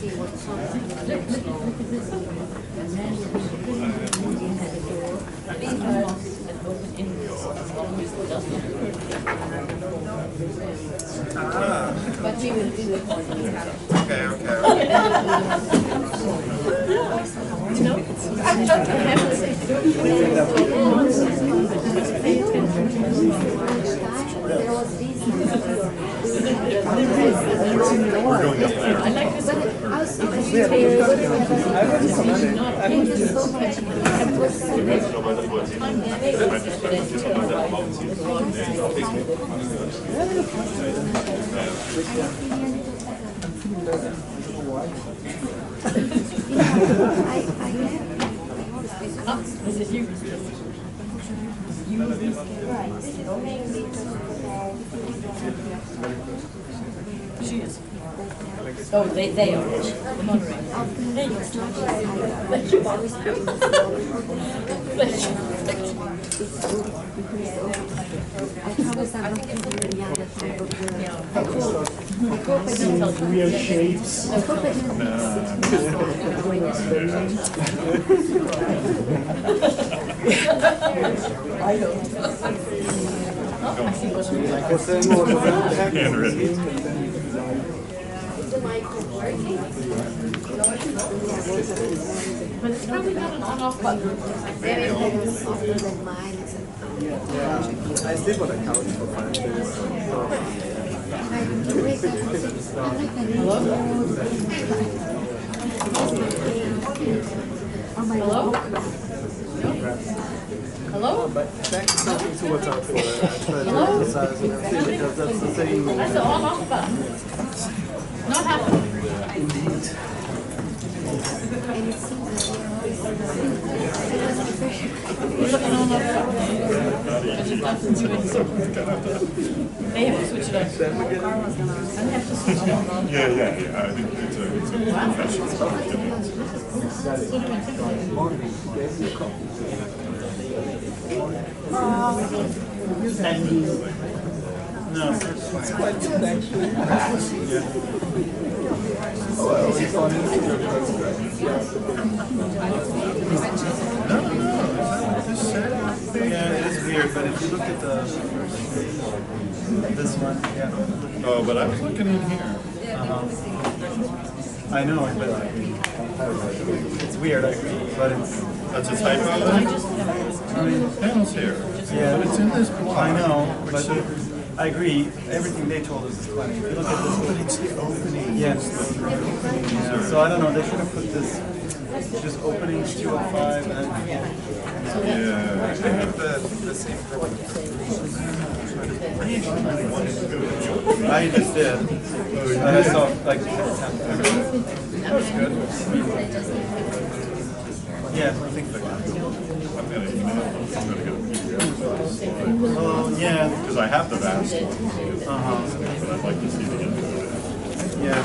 But we will do it. Okay. No, I don't have to say. I like this. This is you. She is. Oh, they are. The moderator. Real shapes. I don't. But it's probably not an on-off button. I sleep on the couch for 5 days. Hello? Hello? But back to something to watch out for. I try to emphasize and everything because that's the thing. That's the on-off button. Not happening. Indeed. They have to switch it on. I have to switch it on. Yeah. I think it's a professional stuff. No, it's quite good actually. Yeah, it is weird, but if you look at this one, yeah. Oh, but I was looking in here. I know, but it's weird, but it's. That's a typo. I mean, panel's here. Yeah, But it's in this block. I know, but I agree. Everything they told us is funny. If you look at this, But it's the opening. yes. Yeah. So I don't know. They should have put this just openings 205 and then. Yeah. They have the same problem. I actually really wanted to go to Georgia. I just did. And I saw like that was good. Yeah, I think so. I'm gonna email. I'm gonna go PDF. Oh yeah. Because I have the vast one. But I'd like to see the info. Yeah.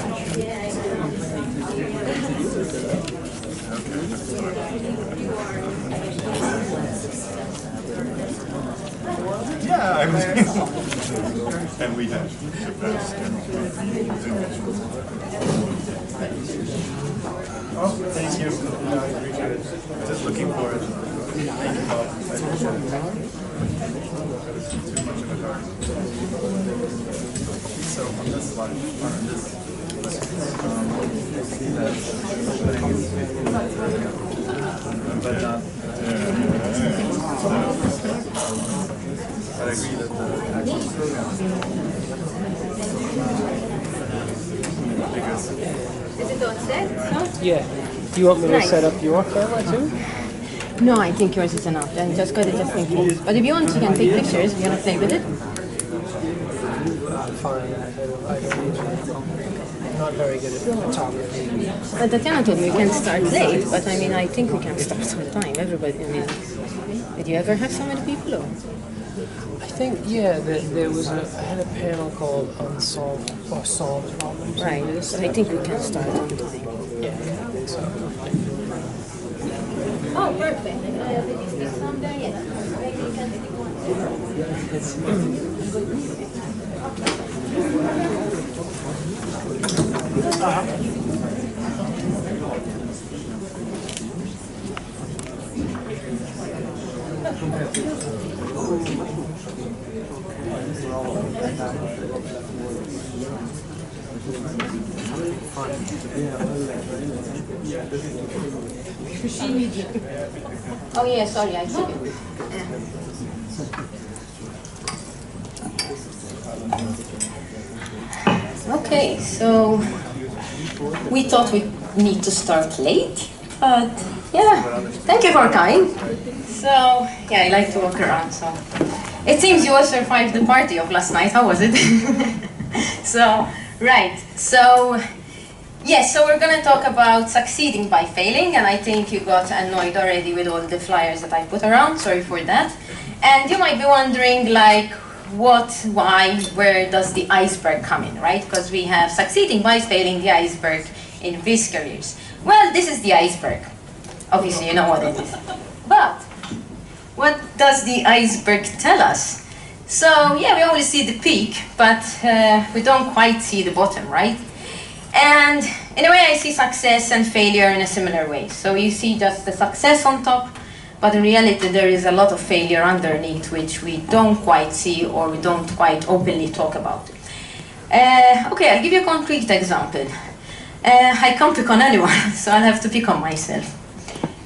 Yeah, I was. And we have the best. Oh, thank you. No, I appreciate it. Just looking for it. Thank you, Bob. I appreciate it. Too much of a dark. So on this slide, on this, see that opening is 15 but not. But I agree that the actual program because Is it on set? No? Yeah. Do you want me to set up your camera too? No, I think yours is enough. I just got it just in case. But if you want, you can take pictures. You want to play with it? Fine. I'm not very good at photography. But Tatiana told me we can start late. But I mean, I think we can start on time. Everybody, I mean, did you ever have so many people? Or? I think, yeah, there was I had a panel called Unsolved or Solved Problems. Right. So I think we can start on time. Yeah, I think so. Oh, perfect. Did you speak some there yet? Maybe you can speak one. Oh yeah, sorry, I took it. Okay, so we thought we need to start late, but yeah, thank you for coming. So yeah, I like to walk around. So it seems you all survived the party of last night. How was it? So right, so yes, so we're gonna talk about succeeding by failing, and I think you got annoyed already with all the flyers that I put around. Sorry for that. And you might be wondering, like, what, why, where does the iceberg come in, right? Because we have succeeding by failing, the iceberg in VIS careers. Well, this is the iceberg. Obviously, you know what it is. But what does the iceberg tell us? So, yeah, we only see the peak, but we don't quite see the bottom, right? And in a way, I see success and failure in a similar way. So you see just the success on top, but in reality, there is a lot of failure underneath, which we don't quite see or we don't quite openly talk about. Okay, I'll give you a concrete example. I can't pick on anyone, so I'll have to pick on myself.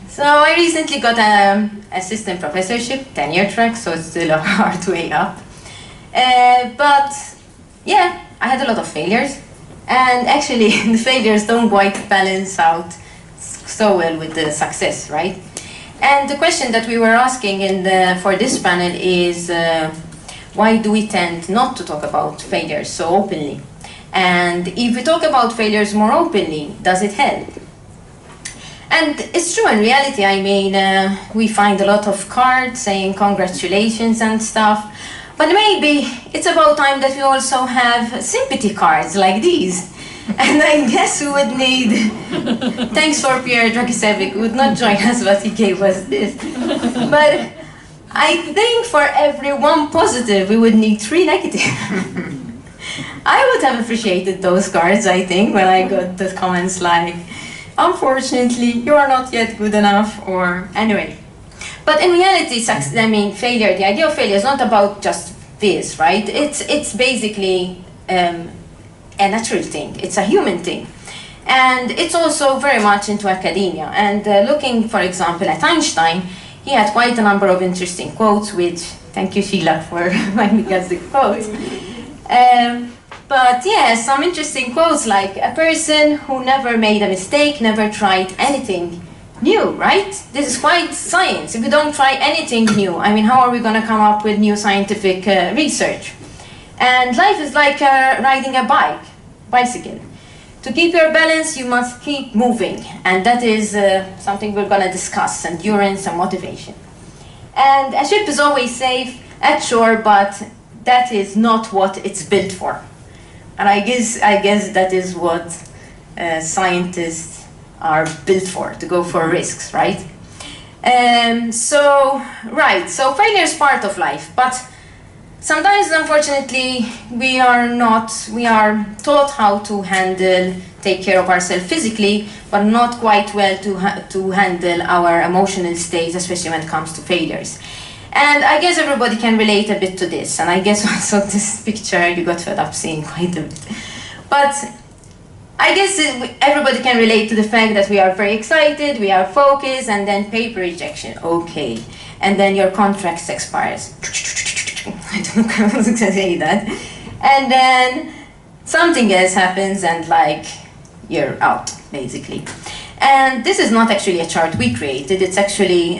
So I recently got an assistant professorship, tenure track, so it's still a hard way up. But yeah, I had a lot of failures. And actually, the failures don't quite balance out so well with the success, right? And the question that we were asking for this panel is, why do we tend not to talk about failures so openly? And if we talk about failures more openly, does it help? And it's true in reality. I mean, we find a lot of cards saying congratulations and stuff, but maybe it's about time that we also have sympathy cards like these. And I guess we would need, thanks for Pierre Dragicevic, who would not join us, but he gave us this. But I think for every one positive, we would need 3 negative. I would have appreciated those cards, I think, when I got the comments like, unfortunately, you are not yet good enough, or anyway. But in reality, I mean, failure, the idea of failure is not about just this, right? It's basically a natural thing. It's a human thing. And it's also very much into academia. And looking, for example, at Einstein, he had quite a number of interesting quotes, which, thank you, Sheila, for reminding us the quotes. But yeah, some interesting quotes like, a person who never made a mistake, never tried anything new, right? This is quite science. If we don't try anything new, I mean, how are we going to come up with new scientific research? And life is like riding a bicycle. To keep your balance, you must keep moving. And that is something we're going to discuss, endurance and motivation. And a ship is always safe at shore, but that is not what it's built for. And I guess that is what scientists are built for, to go for risks, right? So failure is part of life, but sometimes, unfortunately, we are taught how to take care of ourselves physically, but not quite well to handle our emotional states, especially when it comes to failures. And I guess everybody can relate a bit to this, and I guess also this picture you got fed up seeing quite a bit. But I guess everybody can relate to the fact that we are very excited, we are focused, and then paper rejection, okay. And then your contract expires. I don't know how I was going to say that. And then something else happens and like you're out, basically. And this is not actually a chart we created, it's actually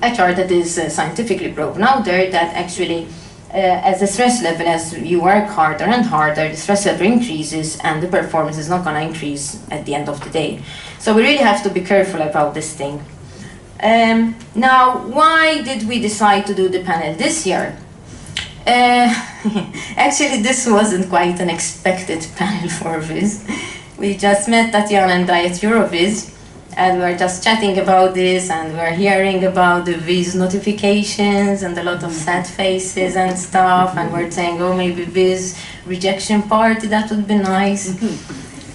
a chart that is scientifically proven out there that actually as the stress level, as you work harder and harder, the stress level increases and the performance is not going to increase at the end of the day. So we really have to be careful about this thing. Now, why did we decide to do the panel this year? Actually, this wasn't quite an expected panel for VIS. We just met Tatiana and I at Euroviz, and we were just chatting about this, and we were hearing about the VIS notifications and a lot of sad faces and stuff, and we're saying, oh, maybe VIS rejection party, that would be nice.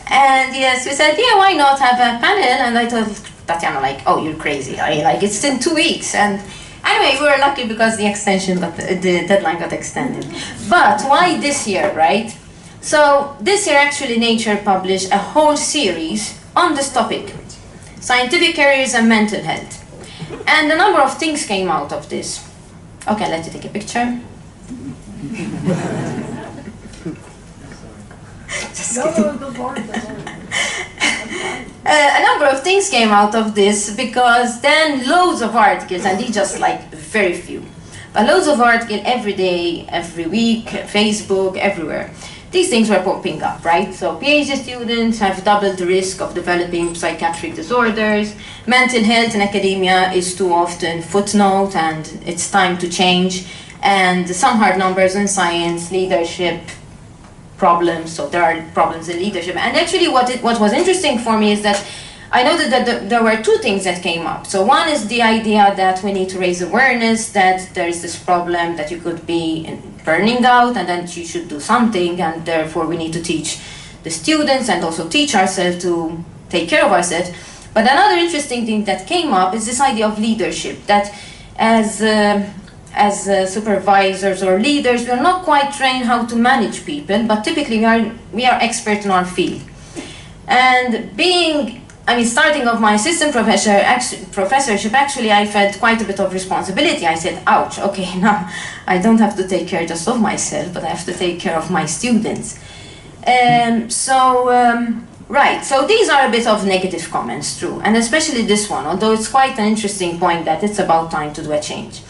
And yes, we said, yeah, why not have a panel? And I told Tatiana, like, oh, you're crazy. Like, it's in 2 weeks. And Anyway, we were lucky because the deadline got extended. But why this year, right? So this year actually Nature published a whole series on this topic, scientific careers and mental health. And a number of things came out of this. Okay, let's take a picture. A number of things came out of this because then loads of articles, and these just like very few, but loads of articles every day, every week, Facebook, everywhere. These things were popping up, right? So PhD students have doubled the risk of developing psychiatric disorders. Mental health in academia is too often footnote and it's time to change. And some hard numbers in science, leadership, problems, so there are problems in leadership. And actually what was interesting for me is that I noted that there were two things that came up. So one is the idea that we need to raise awareness that there is this problem that you could be burning out and then you should do something, and therefore we need to teach the students and also teach ourselves to take care of ourselves. But another interesting thing that came up is this idea of leadership, that as supervisors or leaders, we are not quite trained how to manage people, but typically we are experts in our field. And starting off my assistant professorship, actually I felt quite a bit of responsibility. I said, ouch, okay, now I don't have to take care just of myself, but I have to take care of my students. Right, so these are a bit of negative comments, true, and especially this one, although it's quite an interesting point that it's about time to do a change.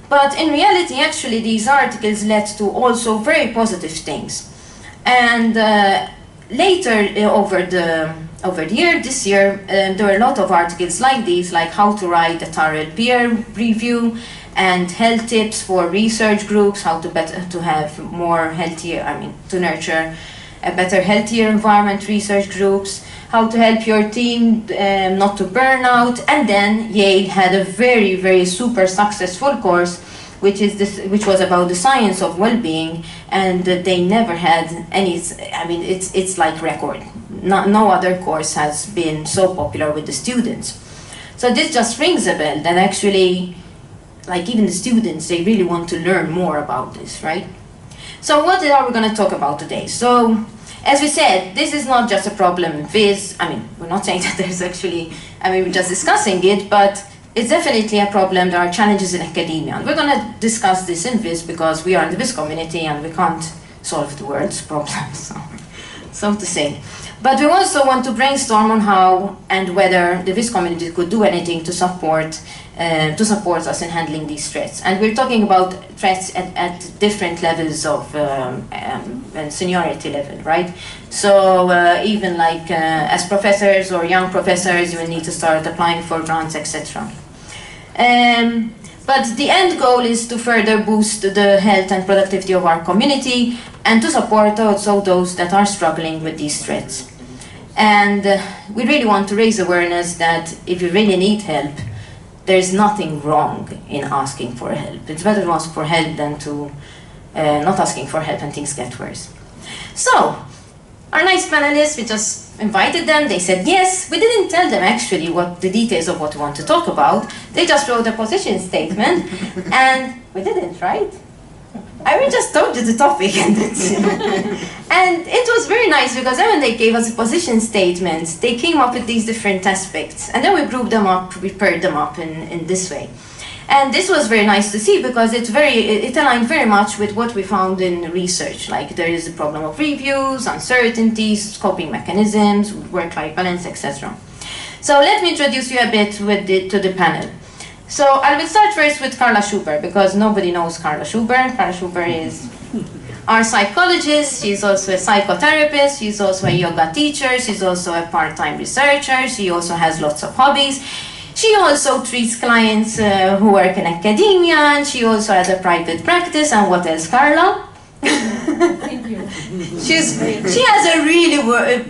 But in reality, actually, these articles led to also very positive things. And later, over the year, this year, there were a lot of articles like these, like how to write a thorough peer review, and health tips for research groups, how to have more healthier, to nurture a better, healthier environment, research groups, how to help your team not to burn out. And then Yale had a very, very super successful course, which was about the science of well-being, and they never had any, it's like record. No other course has been so popular with the students. So this just rings a bell that actually, like even the students, they really want to learn more about this, right? So what are we going to talk about today? So, as we said, this is not just a problem in VIS. We're not saying that there's actually, we're just discussing it, but it's definitely a problem. There are challenges in academia. And we're going to discuss this in VIS because we are in the VIS community and we can't solve the world's problems, so to say. But we also want to brainstorm on how and whether the VIS community could do anything to support us in handling these threats. And we're talking about threats at different levels of seniority level, right? So even like as professors or young professors, you will need to start applying for grants, etc. But the end goal is to further boost the health and productivity of our community and to support also those that are struggling with these threats. And we really want to raise awareness that if you really need help, there's nothing wrong in asking for help. It's better to ask for help than to not asking for help and things get worse. So, our nice panelists, we just invited them, they said yes. We didn't tell them actually what the details of what we want to talk about. They just wrote a position statement, and we didn't, right? We just told you the topic, and that's it. And it was very nice because then when they gave us a position statement, they came up with these different aspects, and then we grouped them up, we paired them up in this way. And this was very nice to see because it aligned very much with what we found in research. Like there is a problem of reviews, uncertainties, coping mechanisms, work-life balance, etc. So let me introduce you a bit to the panel. So I will start first with Carla Schuber because nobody knows Carla Schuber. Carla Schuber is our psychologist. She's also a psychotherapist. She's also a yoga teacher. She's also a part-time researcher. She also has lots of hobbies. She also treats clients who work in academia, and she also has a private practice. And what else, Carla? Thank you. She has a really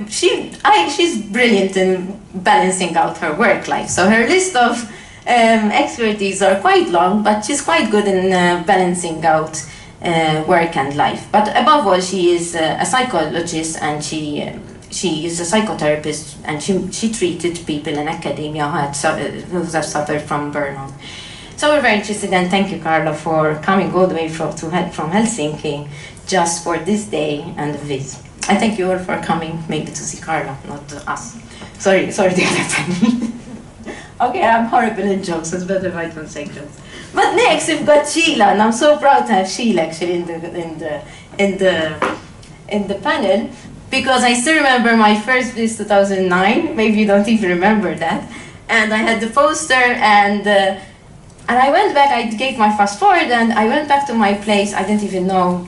she's brilliant in balancing out her work life. So her list of expertise are quite long, but she's quite good in balancing out work and life. But above all, she is a psychologist, and she is a psychotherapist, and she treated people in academia who have suffered from burnout. So we're very interested, and thank you, Carla, for coming all the way from Helsinki just for this day and the VIS. And thank you all for coming, maybe to see Carla, not us. Sorry to that. Okay, I'm horrible in jokes, so it's better if I don't say jokes. But next we've got Sheila, and I'm so proud to have Sheila actually in the panel, because I still remember my first VIS 2009. Maybe you don't even remember that. And I had the poster, and I went back. I gave my fast forward, and I went back to my place. I didn't even know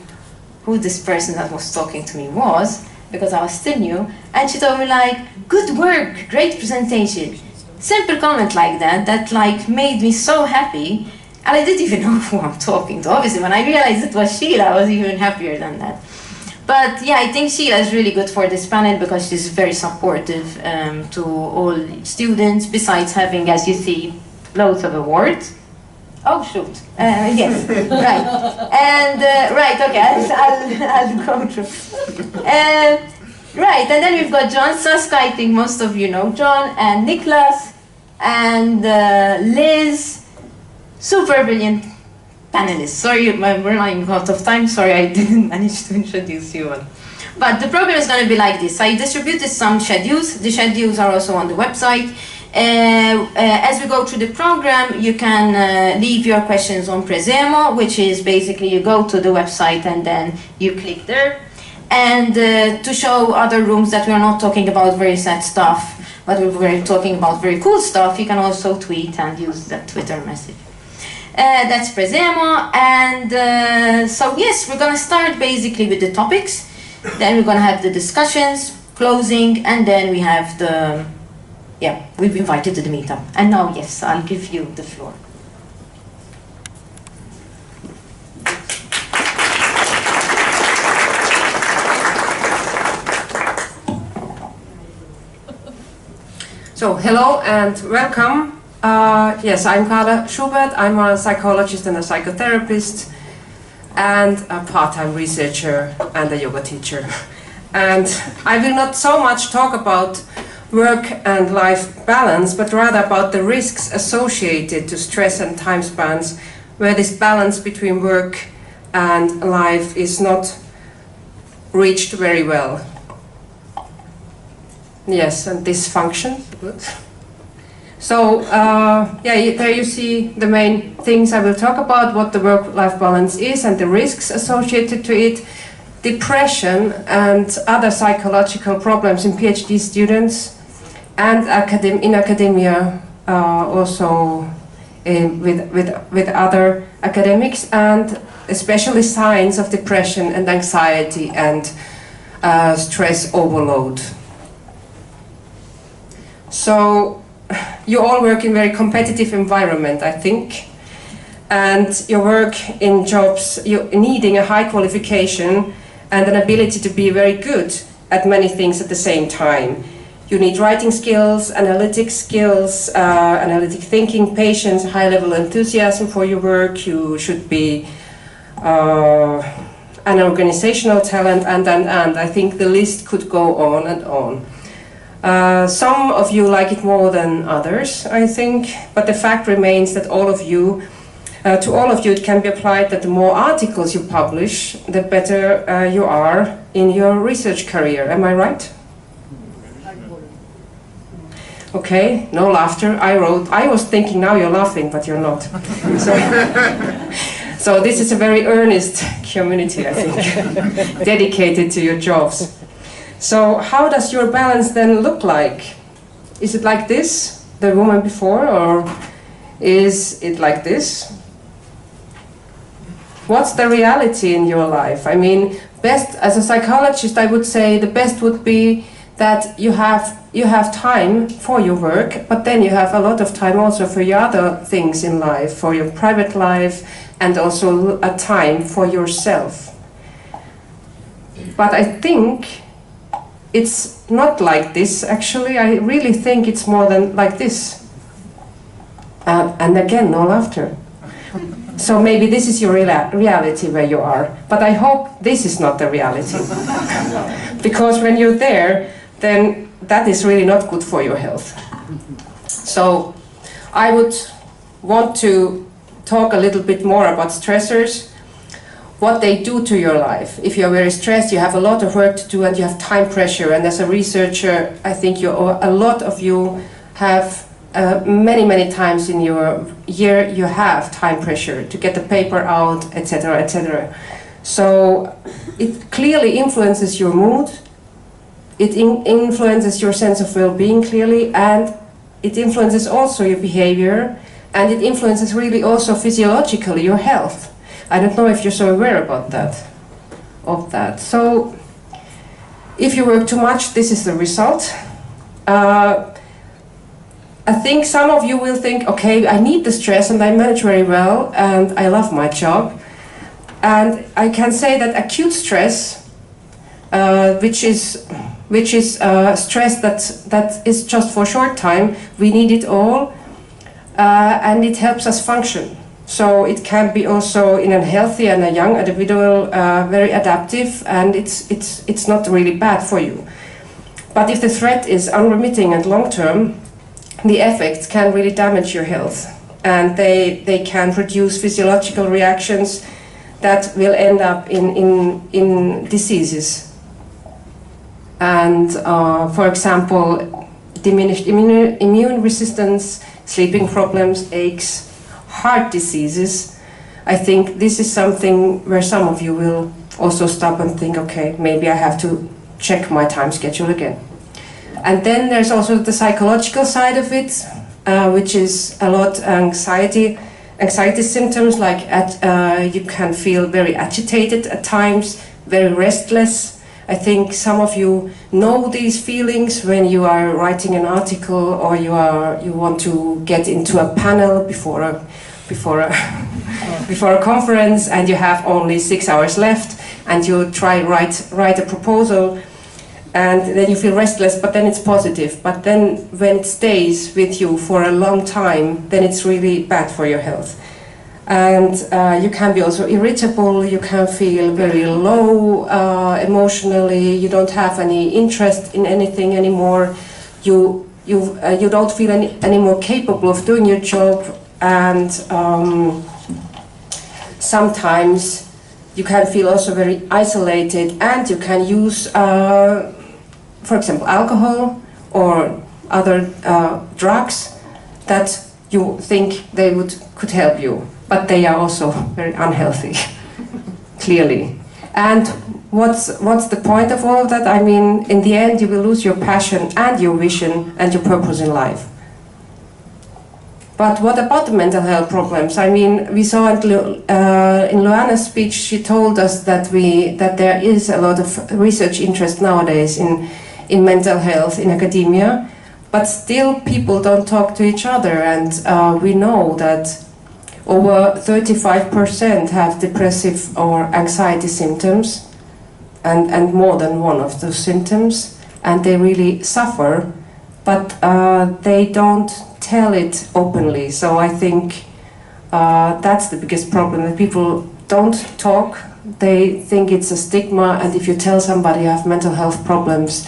who this person that was talking to me was, because I was still new. And she told me like, "Good work, great presentation." Simple comment like that like made me so happy, and I didn't even know who I'm talking to. Obviously, when I realized it was Sheila, I was even happier than that. But yeah, I think Sheila is really good for this panel because she's very supportive to all students, besides having, as you see, loads of awards. Oh shoot, yes, right. And right, okay, I'll go through. Right, and then we've got John Suska. I think most of you know John, and Niklas, and Liz. Super brilliant panelists. Sorry, we're running out of time. Sorry, I didn't manage to introduce you all. But the program is going to be like this. I distributed some schedules. The schedules are also on the website. As we go through the program, you can leave your questions on Presemo, which is basically you go to the website and then you click there. And to show other rooms that we are not talking about very sad stuff, but we're talking about very cool stuff, you can also tweet and use that Twitter message. That's Presemo, and so yes, we're going to start basically with the topics, then we're going to have the discussions, closing, and then we have the, yeah, we've invited to the meetup. And now, yes, I'll give you the floor. So, hello and welcome. Yes, I'm Carla Schubert. I'm a psychologist and a psychotherapist and a part-time researcher and a yoga teacher. And I will not so much talk about work and life balance, but rather about the risks associated to stress and time spans where this balance between work and life is not reached very well. Yes, and dysfunction. Good. So, yeah, there you see the main things I will talk about, what the work-life balance is and the risks associated to it, depression and other psychological problems in PhD students, and in academia, also with other academics, and especially signs of depression and anxiety and stress overload. So, you all work in a very competitive environment, I think, and you work in jobs needing a high qualification and an ability to be very good at many things at the same time. You need writing skills, analytic skills, analytic thinking, patience, high-level enthusiasm for your work. You should be an organizational talent, and. I think the list could go on and on. Some of you like it more than others, I think, but the fact remains that to all of you it can be applied that the more articles you publish, the better you are in your research career. Am I right? Okay, no laughter. I was thinking now you're laughing, but you're not. So this is a very earnest community, I think, dedicated to your jobs. So how does your balance then look like? Is it like this, the woman before, or is it like this? What's the reality in your life? I mean, best as a psychologist, I would say the best would be that you have time for your work, but then you have a lot of time also for your other things in life, for your private life, and also a time for yourself. But I think it's not like this, actually. I really think it's more than like this. And again, no laughter. So maybe this is your reality where you are. But I hope this is not the reality. Because when you're there, then that is really not good for your health. So I would want to talk a little bit more about stressors, what they do to your life. If you're very stressed, you have a lot of work to do and you have time pressure. And as a researcher, I think a lot of you have many times in your year you have time pressure to get the paper out, etc., etc. So it clearly influences your mood, it influences your sense of well-being clearly, and it influences also your behavior, and it influences really also physiologically your health. I don't know if you're so aware about that. So if you work too much, this is the result. I think some of you will think, okay, I need the stress and I manage very well and I love my job. And I can say that acute stress, which is stress that is just for a short time, we need it all, and it helps us function. So it can be also in a healthy and a young individual very adaptive, and it's not really bad for you. But if the threat is unremitting and long-term, the effects can really damage your health, and they can produce physiological reactions that will end up in diseases. And for example, diminished immune resistance, sleeping problems, aches, heart diseases. I think this is something where some of you will also stop and think, okay, maybe I have to check my time schedule again. And then there's also the psychological side of it, which is a lot anxiety symptoms, like you can feel very agitated at times, very restless. I think some of you know these feelings when you are writing an article or you want to get into a panel before a conference and you have only 6 hours left and you write a proposal. And then you feel restless, but then it's positive. But then when it stays with you for a long time, then it's really bad for your health. And you can be also irritable, you can feel very low emotionally, you don't have any interest in anything anymore, you don't feel any more capable of doing your job, and sometimes you can feel also very isolated, and you can use for example, alcohol or other drugs that you think they could help you, but they are also very unhealthy, clearly. And what's the point of all of that? I mean, in the end, you will lose your passion and your vision and your purpose in life. But what about the mental health problems? I mean, we saw in Luana's speech, she told us that there is a lot of research interest nowadays in mental health in academia, but still people don't talk to each other, and we know that over 35% have depressive or anxiety symptoms, and more than one of those symptoms, and they really suffer, but they don't tell it openly. So I think that's the biggest problem, that people don't talk. They think it's a stigma, and if you tell somebody you have mental health problems,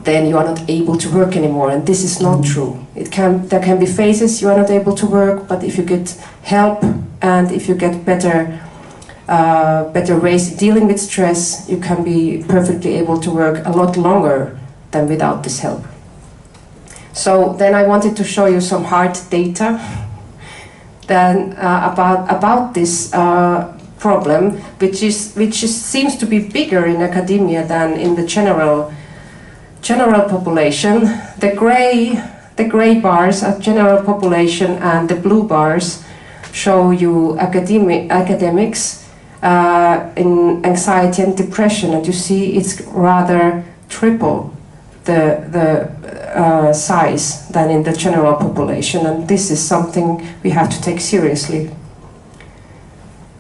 then you are not able to work anymore, and this is not true. There can be phases you are not able to work, but if you get help and if you get better ways dealing with stress, you can be perfectly able to work a lot longer than without this help. So then I wanted to show you some hard data then about this problem, which seems to be bigger in academia than in the general population. The gray bars are general population, and the blue bars show you academics in anxiety and depression, and you see it's rather triple the size than in the general population, and this is something we have to take seriously.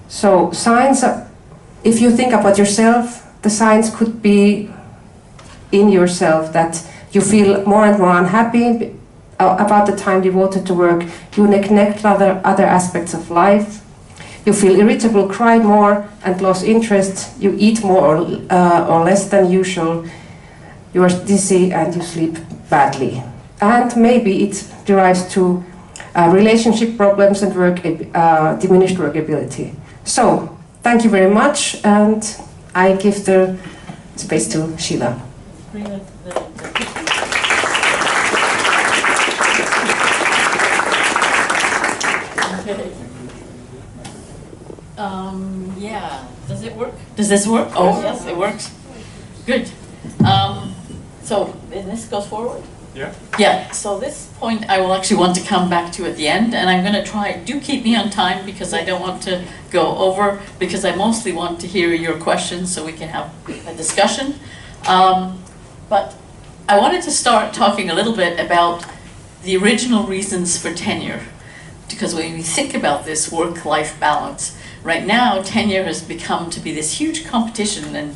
So signs, if you think about yourself, the signs could be in yourself that you feel more and more unhappy about the time devoted to work, you neglect other aspects of life, you feel irritable, cry more and lose interest, you eat more or less than usual, you are dizzy and you sleep badly. And maybe it derives to relationship problems and diminished workability. So, thank you very much, and I give the space to Sheila. Yeah, does it work? Does this work? Oh, yes, it works. Good. So, and this goes forward? Yeah. Yeah, so this point I will actually want to come back to at the end, and I'm going to try, do keep me on time because I don't want to go over, because I mostly want to hear your questions so we can have a discussion. But I wanted to start talking a little bit about the original reasons for tenure, because when we think about this work-life balance, right now tenure has become to be this huge competition and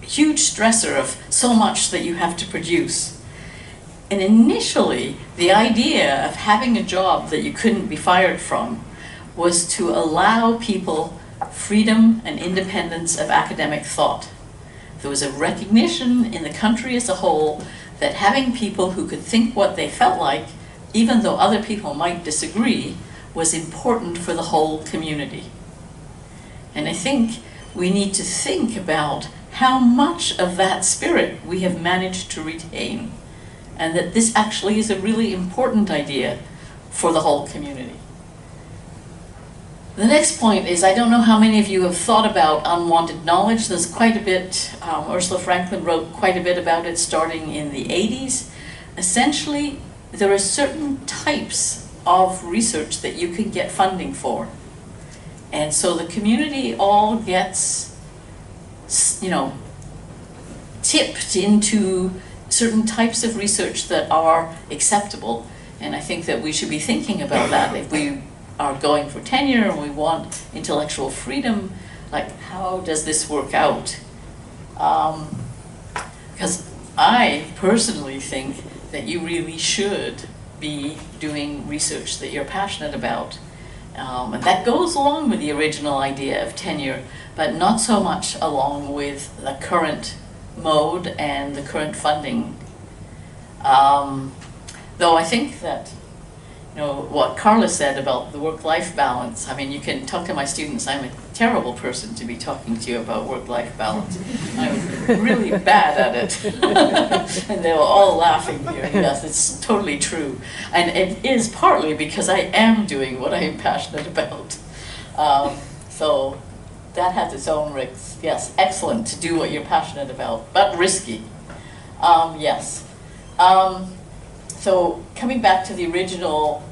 huge stressor of so much that you have to produce. And initially, the idea of having a job that you couldn't be fired from was to allow people freedom and independence of academic thought. There was a recognition in the country as a whole that having people who could think what they felt like, even though other people might disagree, was important for the whole community. And I think we need to think about how much of that spirit we have managed to retain, and that this actually is a really important idea for the whole community. The next point is, I don't know how many of you have thought about unwanted knowledge. There's quite a bit, Ursula Franklin wrote quite a bit about it starting in the 80s. Essentially, there are certain types of research that you can get funding for. And so the community all gets, you know, tipped into certain types of research that are acceptable. And I think that we should be thinking about that. If we are going for tenure and we want intellectual freedom, like, how does this work out? Because I personally think that you really should be doing research that you're passionate about. And that goes along with the original idea of tenure, but not so much along with the current mode and the current funding. Though I think that, you know, what Carla said about the work-life balance, I mean, you can talk to my students, I'm a terrible person to be talking to you about work-life balance. I'm really bad at it. And they were all laughing here. Yes, it's totally true. And it is partly because I am doing what I am passionate about. So that has its own risks. Yes, excellent to do what you're passionate about, but risky. Yes. So coming back to the original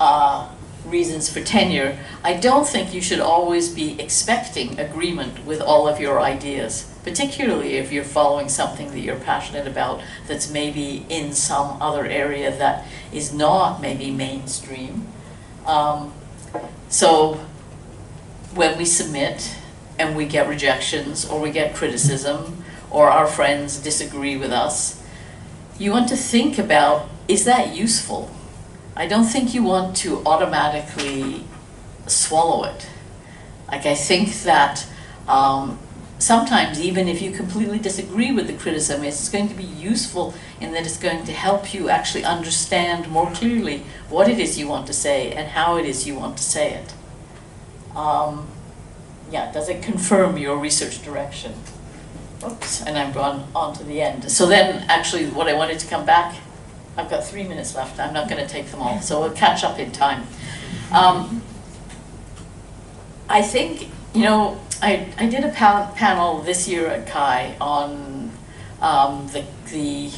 reasons for tenure, I don't think you should always be expecting agreement with all of your ideas, particularly if you're following something that you're passionate about that's maybe in some other area that is not maybe mainstream. So when we submit and we get rejections or we get criticism or our friends disagree with us, you want to think about, is that useful? I don't think you want to automatically swallow it. Like, I think that sometimes even if you completely disagree with the criticism, it's going to be useful in that it's going to help you actually understand more clearly what it is you want to say and how it is you want to say it. Yeah, does it confirm your research direction? Oops, and I'm gone on to the end. So then actually what I wanted to come back, I've got 3 minutes left, I'm not going to take them all, so we'll catch up in time. I think, you know, I did a panel this year at CHI on the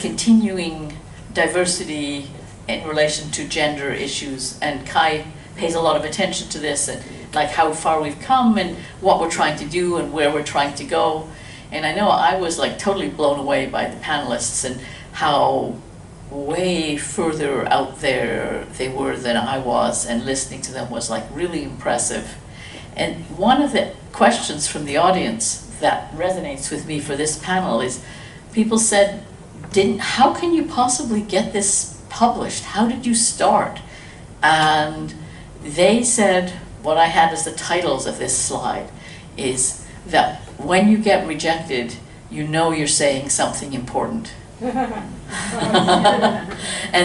continuing diversity in relation to gender issues, and CHI pays a lot of attention to this, and like how far we've come and what we're trying to do and where we're trying to go. And I know I was like totally blown away by the panelists and how way further out there they were than I was, and listening to them was like really impressive. And one of the questions from the audience that resonates with me for this panel is, people said, how can you possibly get this published? How did you start? And they said, what I had as the titles of this slide is that when you get rejected, you know you're saying something important. And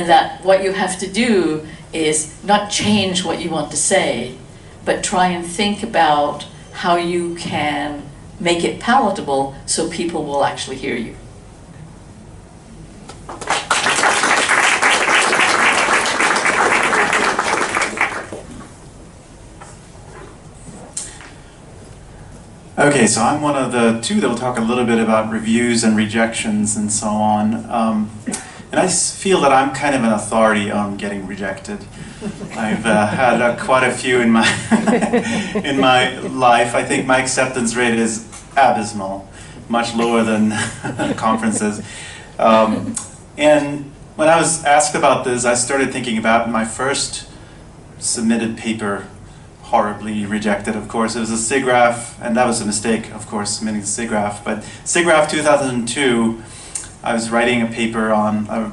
that what you have to do is not change what you want to say, but try and think about how you can make it palatable so people will actually hear you. Okay, so I'm one of the two that will talk a little bit about reviews and rejections and so on. And I feel that I'm kind of an authority on getting rejected. I've had quite a few in my in my life. I think my acceptance rate is abysmal, much lower than conferences. And when I was asked about this, I started thinking about my first submitted paper, horribly rejected, of course. It was a SIGGRAPH, and that was a mistake, of course, submitting the SIGGRAPH. But SIGGRAPH 2002, I was writing a paper on a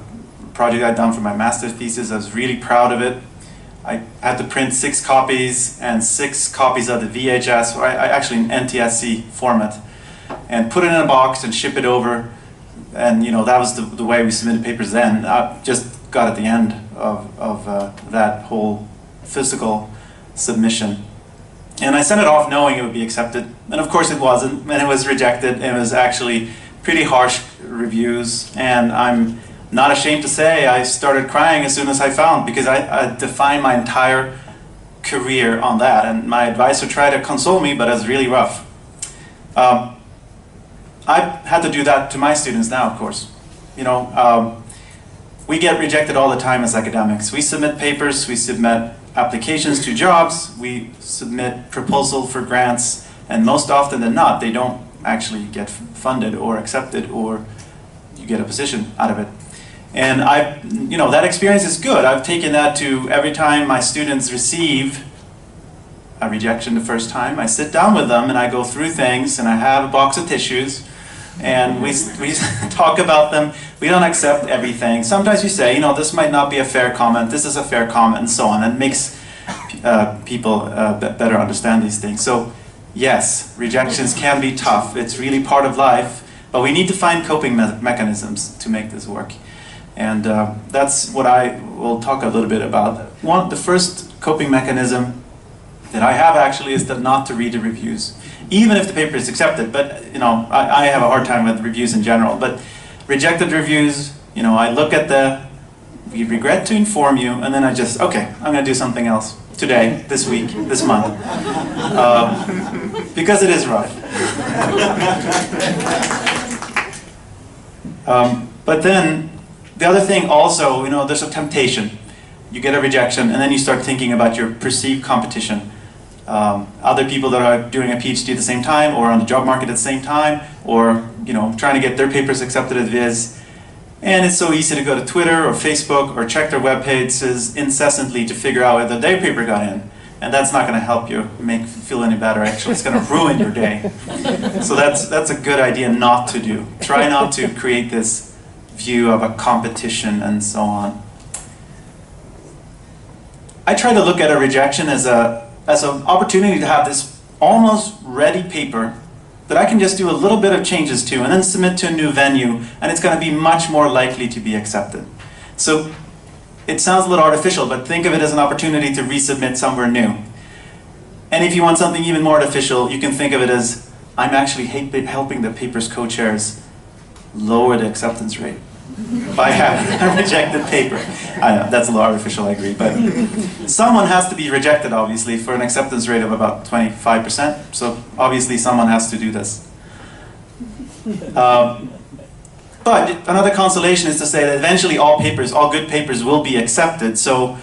project I'd done for my master's thesis. I was really proud of it. I had to print 6 copies and 6 copies of the VHS, or actually in NTSC format, and put it in a box and ship it over. And you know, that was the way we submitted papers then. I just got at the end of that whole physical submission. And I sent it off knowing it would be accepted. And of course it wasn't, and it was rejected. It was actually pretty harsh reviews. And I'm not ashamed to say I started crying as soon as I found, because I defined my entire career on that. And my advisor tried to console me, but it was really rough. I've had to do that to my students now, of course. You know, we get rejected all the time as academics. We submit papers, we submit applications to jobs, we submit proposals for grants, and most often than not, they don't actually get funded or accepted, or you get a position out of it. And you know, that experience is good. I've taken that to every time my students receive a rejection the first time, I sit down with them and I go through things, and I have a box of tissues, and we talk about them. We don't accept everything. Sometimes we say, you know, this might not be a fair comment, this is a fair comment, and so on. And it makes people better understand these things. So yes, rejections can be tough. It's really part of life, but we need to find coping mechanisms to make this work. And that's what I will talk a little bit about. The first coping mechanism that I have actually is not to read the reviews, even if the paper is accepted. But you know, I have a hard time with reviews in general. But rejected reviews, you know, I look at we regret to inform you, and then I just, okay, I'm going to do something else today, this week, this month, because it is right. But then the other thing also, you know, there's a temptation. You get a rejection, and then you start thinking about your perceived competition. Other people that are doing a PhD at the same time, or on the job market at the same time, or you know, trying to get their papers accepted at VIS. And it's so easy to go to Twitter or Facebook or check their web pages incessantly to figure out whether their paper got in. And that's not going to help you feel any better. Actually, it's going to ruin your day. So that's a good idea not to do. Try not to create this view of a competition and so on. I try to look at a rejection as an opportunity to have this almost ready paper that I can just do a little bit of changes to and then submit to a new venue, and it's going to be much more likely to be accepted. So it sounds a little artificial, but think of it as an opportunity to resubmit somewhere new. And if you want something even more artificial, you can think of it as, I'm actually helping the paper's co-chairs lower the acceptance rate by having a rejected paper. I know, that's a little artificial, I agree, but someone has to be rejected, obviously, for an acceptance rate of about 25%, so obviously someone has to do this. But another consolation is to say that eventually all good papers will be accepted, so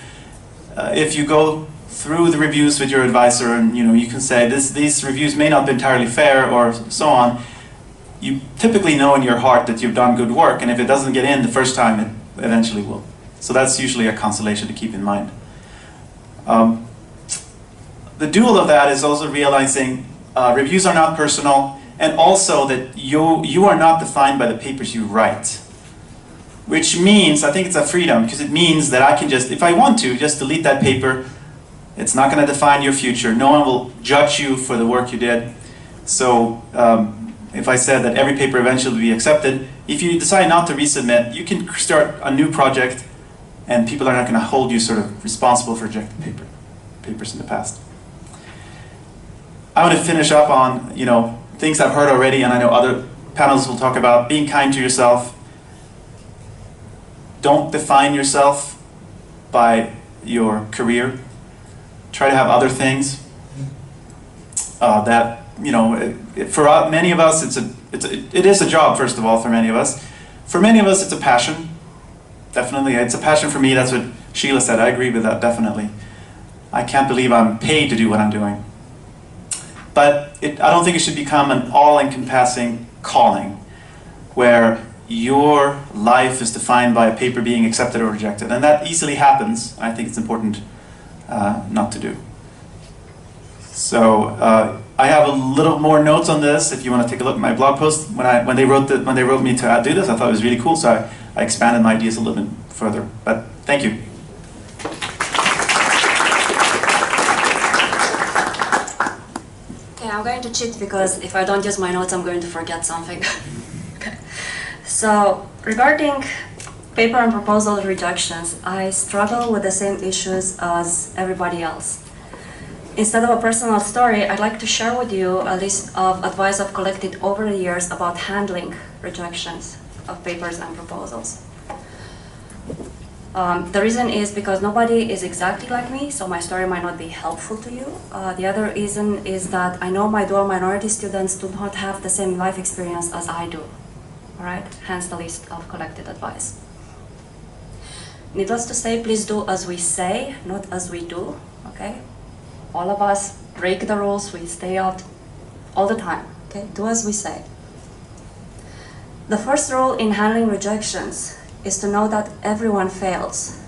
if you go through the reviews with your advisor, and you know, you can say, these reviews may not be entirely fair, or so on, you typically know in your heart that you've done good work, and if it doesn't get in the first time, it eventually will. So that's usually a consolation to keep in mind. The dual of that is also realizing reviews are not personal, and also that you are not defined by the papers you write. Which means, I think it's a freedom, because it means that I can just, if I want to, just delete that paper. It's not going to define your future. No one will judge you for the work you did. So if I said that every paper eventually will be accepted, if you decide not to resubmit, you can start a new project and people are not going to hold you sort of responsible for rejected papers in the past. I want to finish up on, you know, things I've heard already, and I know other panelists will talk about. Being kind to yourself. Don't define yourself by your career. Try to have other things that, you know, for many of us, it is a job, first of all, for many of us. For many of us, it's a passion. Definitely, it's a passion for me. That's what Sheila said. I agree with that, definitely. I can't believe I'm paid to do what I'm doing. But I don't think it should become an all-encompassing calling where your life is defined by a paper being accepted or rejected. And that easily happens. I think it's important not to do. So I have a little more notes on this if you want to take a look at my blog post. When they wrote me to do this, I thought it was really cool, so I expanded my ideas a little bit further. But thank you. Okay, I'm going to cheat because if I don't use my notes, I'm going to forget something. Okay. So regarding paper and proposal rejections, I struggle with the same issues as everybody else. Instead of a personal story, I'd like to share with you a list of advice I've collected over the years about handling rejections of papers and proposals. The reason is because nobody is exactly like me, so my story might not be helpful to you. The other reason is that I know my dual minority students do not have the same life experience as I do. All right? Hence the list of collected advice. Needless to say, please do as we say, not as we do, okay? All of us break the rules, we stay out all the time, okay? Do as we say. The first rule in handling rejections is to know that everyone fails.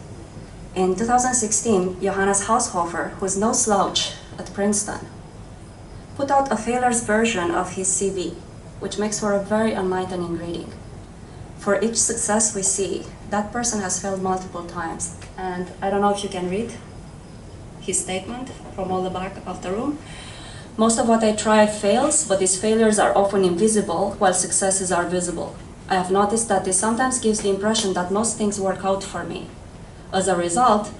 In 2016, Johannes Haushofer, who's no slouch at Princeton, put out a failures version of his CV, which makes for a very enlightening reading. For each success we see, that person has failed multiple times. And I don't know if you can read his statement from all the back of the room. Most of what I try fails, but these failures are often invisible, while successes are visible. I have noticed that this sometimes gives the impression that most things work out for me. As a result,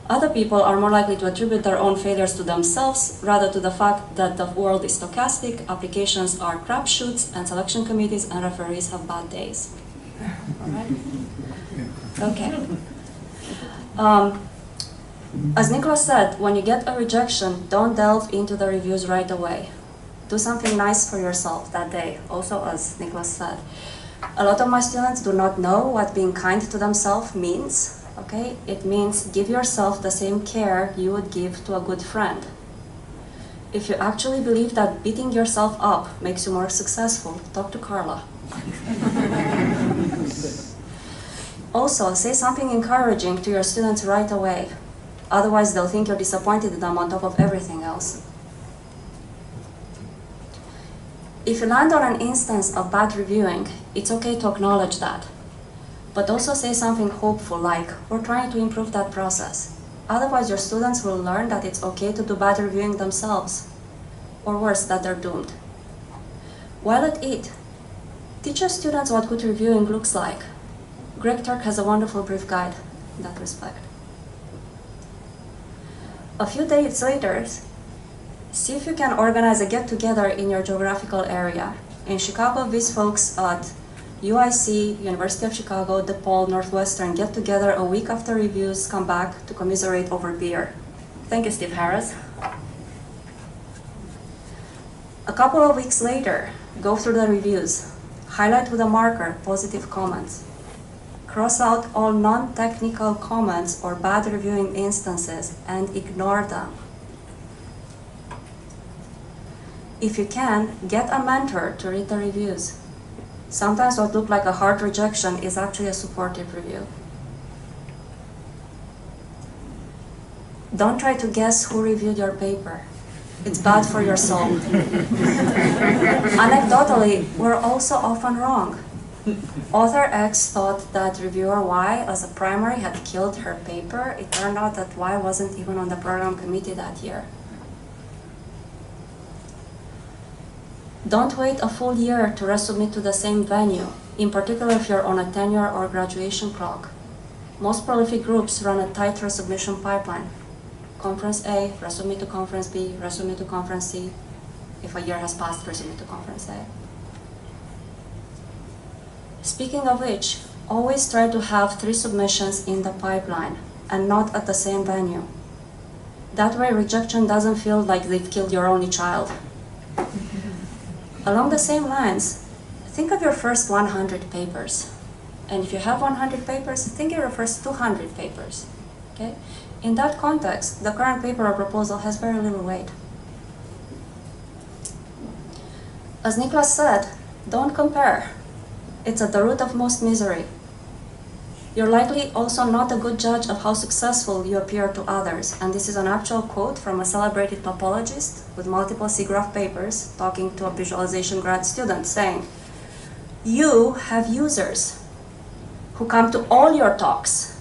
other people are more likely to attribute their own failures to themselves rather to the fact that the world is stochastic, applications are crapshoots, and selection committees and referees have bad days. All right? Okay. As Nicholas said, when you get a rejection, don't delve into the reviews right away. Do something nice for yourself that day, also as Nicholas said. A lot of my students do not know what being kind to themselves means. Okay? It means give yourself the same care you would give to a good friend. If you actually believe that beating yourself up makes you more successful, talk to Carla. Also, say something encouraging to your students right away. Otherwise, they'll think you're disappointed in them on top of everything else. If you land on an instance of bad reviewing, it's okay to acknowledge that. But also say something hopeful like, we're trying to improve that process. Otherwise, your students will learn that it's okay to do bad reviewing themselves. Or worse, that they're doomed. While at it, teach your students what good reviewing looks like. Greg Turk has a wonderful brief guide in that respect. A few days later, see if you can organize a get-together in your geographical area. In Chicago, VIS folks at UIC, University of Chicago, DePaul, Northwestern get together a week after reviews come back to commiserate over beer. Thank you, Steve Harris. A couple of weeks later, go through the reviews. Highlight with a marker positive comments. Cross out all non-technical comments or bad reviewing instances and ignore them. If you can, get a mentor to read the reviews. Sometimes what looked like a hard rejection is actually a supportive review. Don't try to guess who reviewed your paper. It's bad for your soul. Anecdotally, we're also often wrong. Author X thought that reviewer Y, as a primary, had killed her paper. It turned out that Y wasn't even on the program committee that year. Don't wait a full year to resubmit to the same venue. in particular if you're on a tenure or graduation clock. Most prolific groups run a tight resubmission pipeline. Conference A, resubmit to Conference B, resubmit to Conference C. If a year has passed, resubmit to Conference A. Speaking of which, always try to have 3 submissions in the pipeline and not at the same venue. That way rejection doesn't feel like they've killed your only child. Along the same lines, think of your first 100 papers. And if you have 100 papers, think of your first 200 papers. Okay? In that context, the current paper or proposal has very little weight. As Niklas said, don't compare. It's at the root of most misery. You're likely also not a good judge of how successful you appear to others, and this is an actual quote from a celebrated topologist with multiple SIGGRAPH papers talking to a visualization grad student saying, "You have users who come to all your talks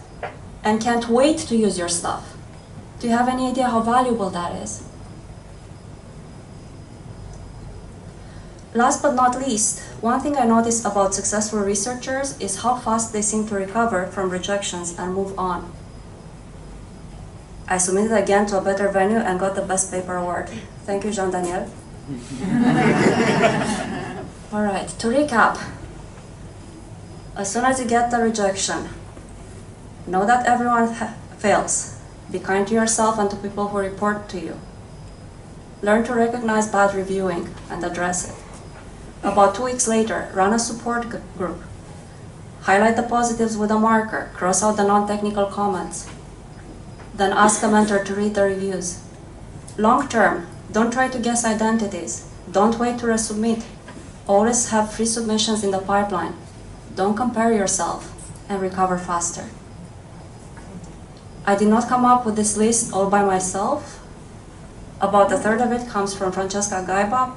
and can't wait to use your stuff. Do you have any idea how valuable that is?" Last but not least, one thing I noticed about successful researchers is how fast they seem to recover from rejections and move on. I submitted again to a better venue and got the best paper award. Thank you, Jean-Daniel. All right, to recap. As soon as you get the rejection, know that everyone fails. Be kind to yourself and to people who report to you. Learn to recognize bad reviewing and address it. About 2 weeks later, run a support group. Highlight the positives with a marker, cross out the non-technical comments. Then ask a mentor to read the reviews. Long term, don't try to guess identities. Don't wait to resubmit. Always have free submissions in the pipeline. Don't compare yourself and recover faster. I did not come up with this list all by myself. About a third of it comes from Francesca Gaiba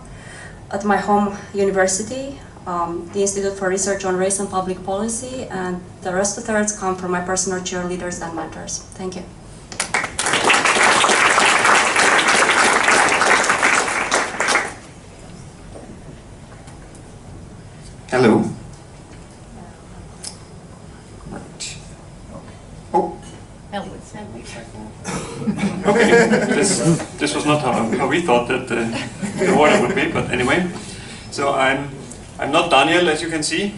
at my home university, the Institute for Research on Race and Public Policy, and the rest 2/3 come from my personal cheerleaders and mentors. Thank you. Hello. Oh. Okay, this was not how we thought that the order would be, but anyway. So I'm not Daniel, as you can see.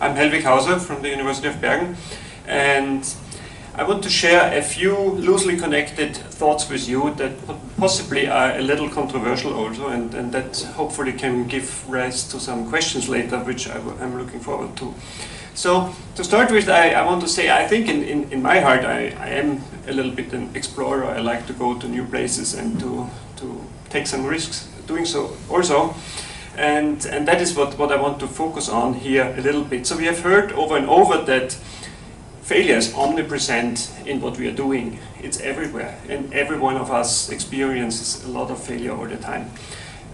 I'm Helwig Hauser from the University of Bergen, and I want to share a few loosely connected thoughts with you that possibly are a little controversial also, and that hopefully can give rise to some questions later, which I'm looking forward to. So, to start with, I want to say, I think in my heart, I am a little bit an explorer. I like to go to new places and to take some risks doing so also. And that is what I want to focus on here a little bit. So we have heard over and over that failure is omnipresent in what we are doing. It's everywhere, and every one of us experiences a lot of failure all the time.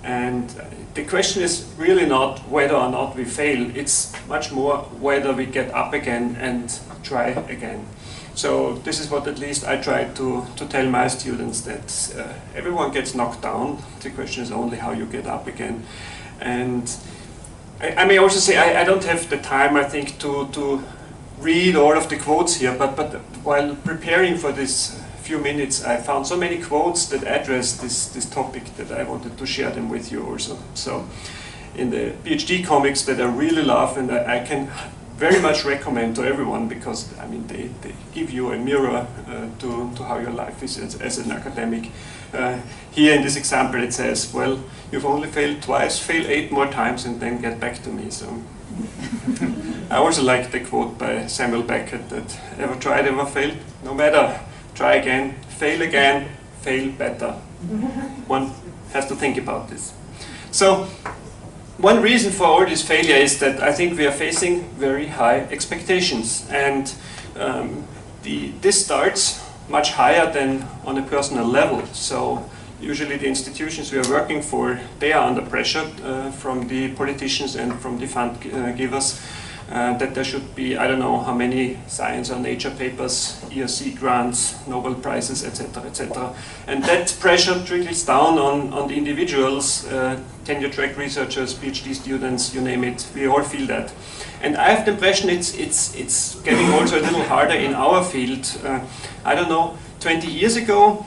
And the question is really not whether or not we fail, it's much more whether we get up again and try again. So this is what at least I try to tell my students, that everyone gets knocked down. The question is only how you get up again. And I may also say I don't have the time, I think, to read all of the quotes here, but while preparing for this few minutes, I found so many quotes that address this topic that I wanted to share them with you also. So in the PhD comics that I really love, and I can very much recommend to everyone, because I mean they give you a mirror to how your life is as an academic. Here in this example it says, well, you've only failed twice, fail 8 more times and then get back to me. So I also like the quote by Samuel Beckett that ever tried, ever failed, no matter, try again, fail better. One has to think about this. So one reason for all this failure is that I think we are facing very high expectations, and this starts much higher than on a personal level. So usually the institutions we are working for, they are under pressure from the politicians and from the fund givers that there should be, I don't know how many science or nature papers, ERC grants, Nobel Prizes, etc., etc. And that pressure trickles down on the individuals, tenure track researchers, PhD students, you name it. We all feel that. And I have the impression it's getting also a little harder in our field. I don't know, 20 years ago,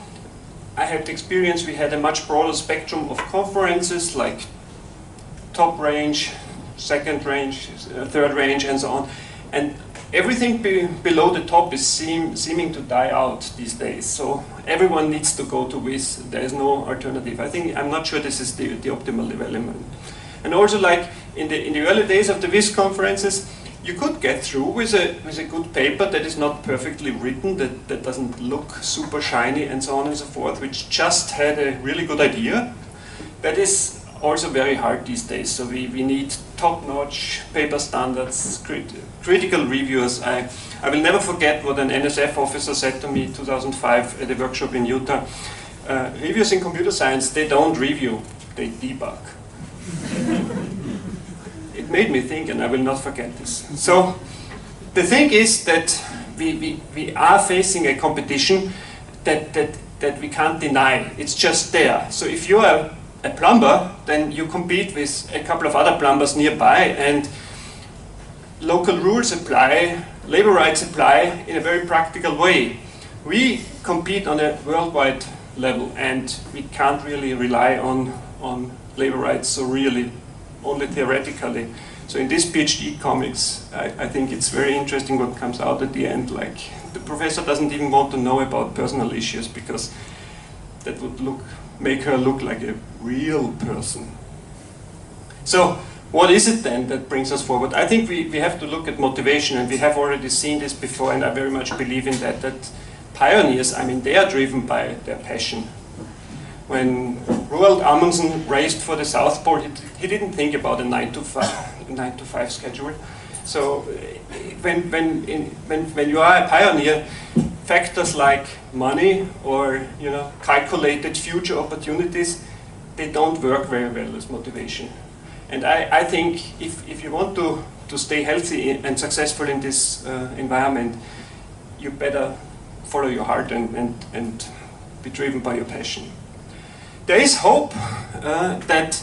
I had the experience we had a much broader spectrum of conferences, like top range, second range, third range, and so on. And everything below the top is seeming to die out these days. So everyone needs to go to VIS. There is no alternative. I'm not sure this is the optimal development. And also, like in the early days of the VIS conferences, you could get through with a good paper that is not perfectly written, that doesn't look super shiny, and so on and so forth, which just had a really good idea. That is also very hard these days. So we need top-notch paper standards, critical reviewers. I will never forget what an NSF officer said to me in 2005 at a workshop in Utah. Reviewers in computer science, they don't review, they debug. It made me think, and I will not forget this. So the thing is that we are facing a competition that we can't deny. It's just there. So if you are a plumber, then you compete with a couple of other plumbers nearby, and local rules apply, labor rights apply in a very practical way. We compete on a worldwide level, and we can't really rely on labor rights, so really only theoretically. So in this PhD comics, I think it's very interesting what comes out at the end. Like, the professor doesn't even want to know about personal issues, because that would make her look like a real person. So what is it then that brings us forward? I think we have to look at motivation, and we have already seen this before, and I very much believe in that pioneers, I mean, they are driven by their passion. When Roald Amundsen raced for the South Pole, he didn't think about a 9-to-5 schedule. So when you are a pioneer, factors like money or calculated future opportunities, they don't work very well as motivation. And I think if you want to stay healthy and successful in this environment, you better follow your heart and be driven by your passion. There is hope that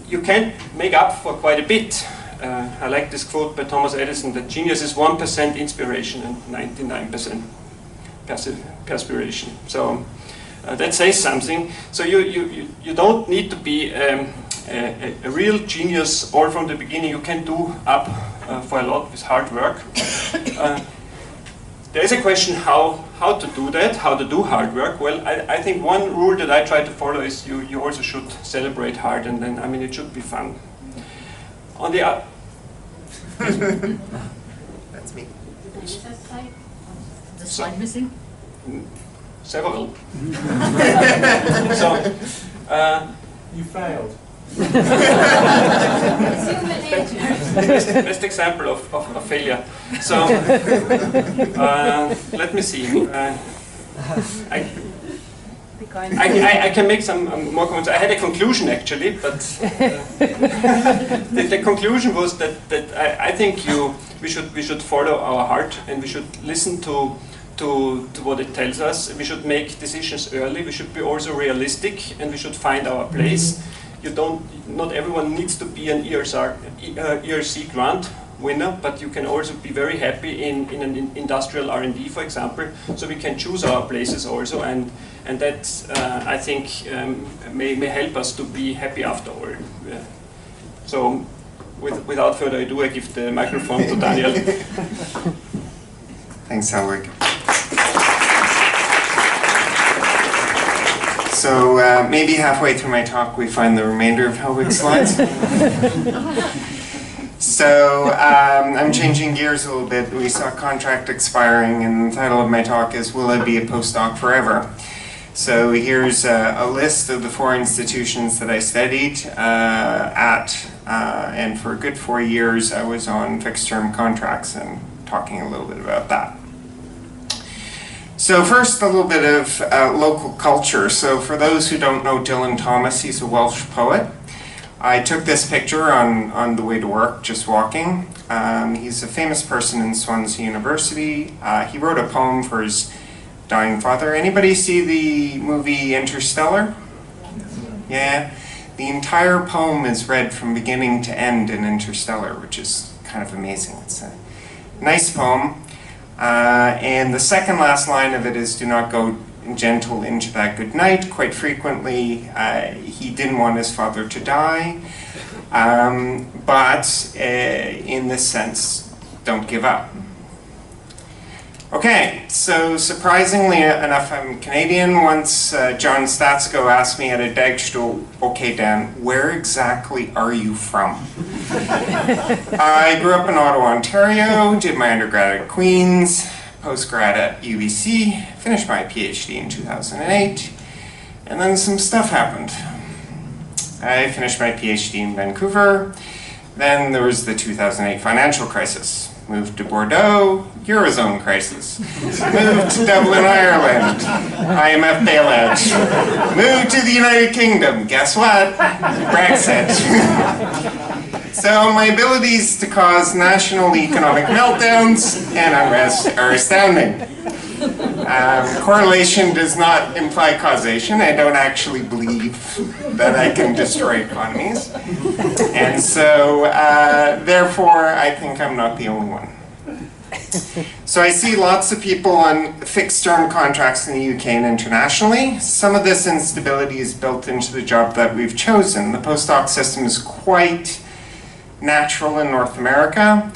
you can make up for quite a bit. I like this quote by Thomas Edison, that genius is 1% inspiration and 99% perspiration. So that says something. So you don't need to be a real genius all from the beginning. You can do up for a lot with hard work. There is a question how to do that, how to do hard work. Well, I think one rule that I try to follow is you also should celebrate hard, and then, I mean, it should be fun. On the That's me. Is that slide? The slide missing? Several. So, you failed. Best example of failure. So, let me see. I can make some more comments. I had a conclusion actually, but the conclusion was that I think we should follow our heart, and we should listen to what it tells us. We should make decisions early. We should be also realistic, and we should find our place. Not everyone needs to be an ERC grant winner, but you can also be very happy in an industrial R&D, for example. So we can choose our places also, and that I think may help us to be happy after all. So without further ado, I give the microphone to Daniel. Thanks, Helwig. So maybe halfway through my talk we find the remainder of Helwig's slides. So I'm changing gears a little bit. We saw contract expiring, and the title of my talk is Will I Be a Postdoc Forever? So here's a list of the 4 institutions that I studied at, and for a good 4 years I was on fixed-term contracts, and talking a little bit about that. So first, a little bit of local culture. So for those who don't know Dylan Thomas, he's a Welsh poet. I took this picture on the way to work, just walking. He's a famous person in Swansea University. He wrote a poem for his dying father. Anybody see the movie Interstellar? Yeah. The entire poem is read from beginning to end in Interstellar, which is kind of amazing. It's a nice poem. And the second last line of it is, "Do not go gentle into that good night." Quite frequently, he didn't want his father to die. But in this sense, don't give up. Okay, so surprisingly enough, I'm Canadian. Once John Statsko asked me at a Dagstoel, "Okay, Dan, where exactly are you from?" I grew up in Ottawa, Ontario, did my undergrad at Queen's, postgrad at UBC, finished my PhD in 2008, and then some stuff happened. I finished my PhD in Vancouver, then there was the 2008 financial crisis. Moved to Bordeaux, Eurozone crisis. Moved to Dublin, Ireland, IMF bailout. Moved to the United Kingdom, guess what? Brexit. So my abilities to cause national economic meltdowns and unrest are astounding. Correlation does not imply causation. I don't actually believe that I can destroy economies. And so, therefore, I think I'm not the only one. So I see lots of people on fixed-term contracts in the UK and internationally. Some of this instability is built into the job that we've chosen. The postdoc system is quite natural in North America.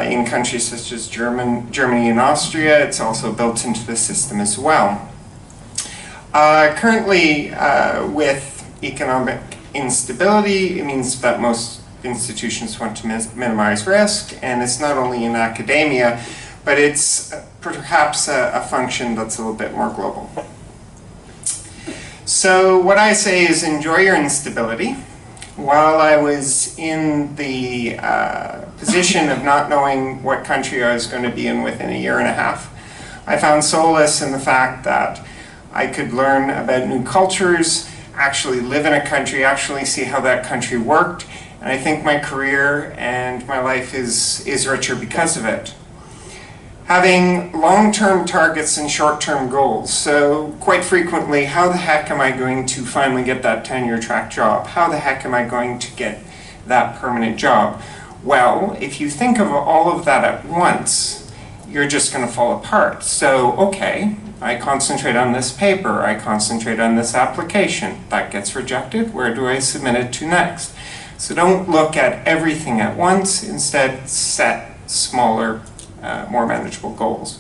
In countries such as Germany and Austria, it's also built into the system as well. Currently, with economic instability, it means that most institutions want to minimize risk, and it's not only in academia, but it's perhaps a function that's a little bit more global. So what I say is enjoy your instability. While I was in the position of not knowing what country I was going to be in within a year and a half, I found solace in the fact that I could learn about new cultures, actually live in a country, actually see how that country worked, and I think my career and my life is richer because of it. Having long-term targets and short-term goals. So quite frequently, how the heck am I going to finally get that tenure track job? How the heck am I going to get that permanent job? Well, if you think of all of that at once, you're just going to fall apart. So, okay, I concentrate on this paper, I concentrate on this application. That gets rejected, where do I submit it to next? So don't look at everything at once, instead set smaller, more manageable goals.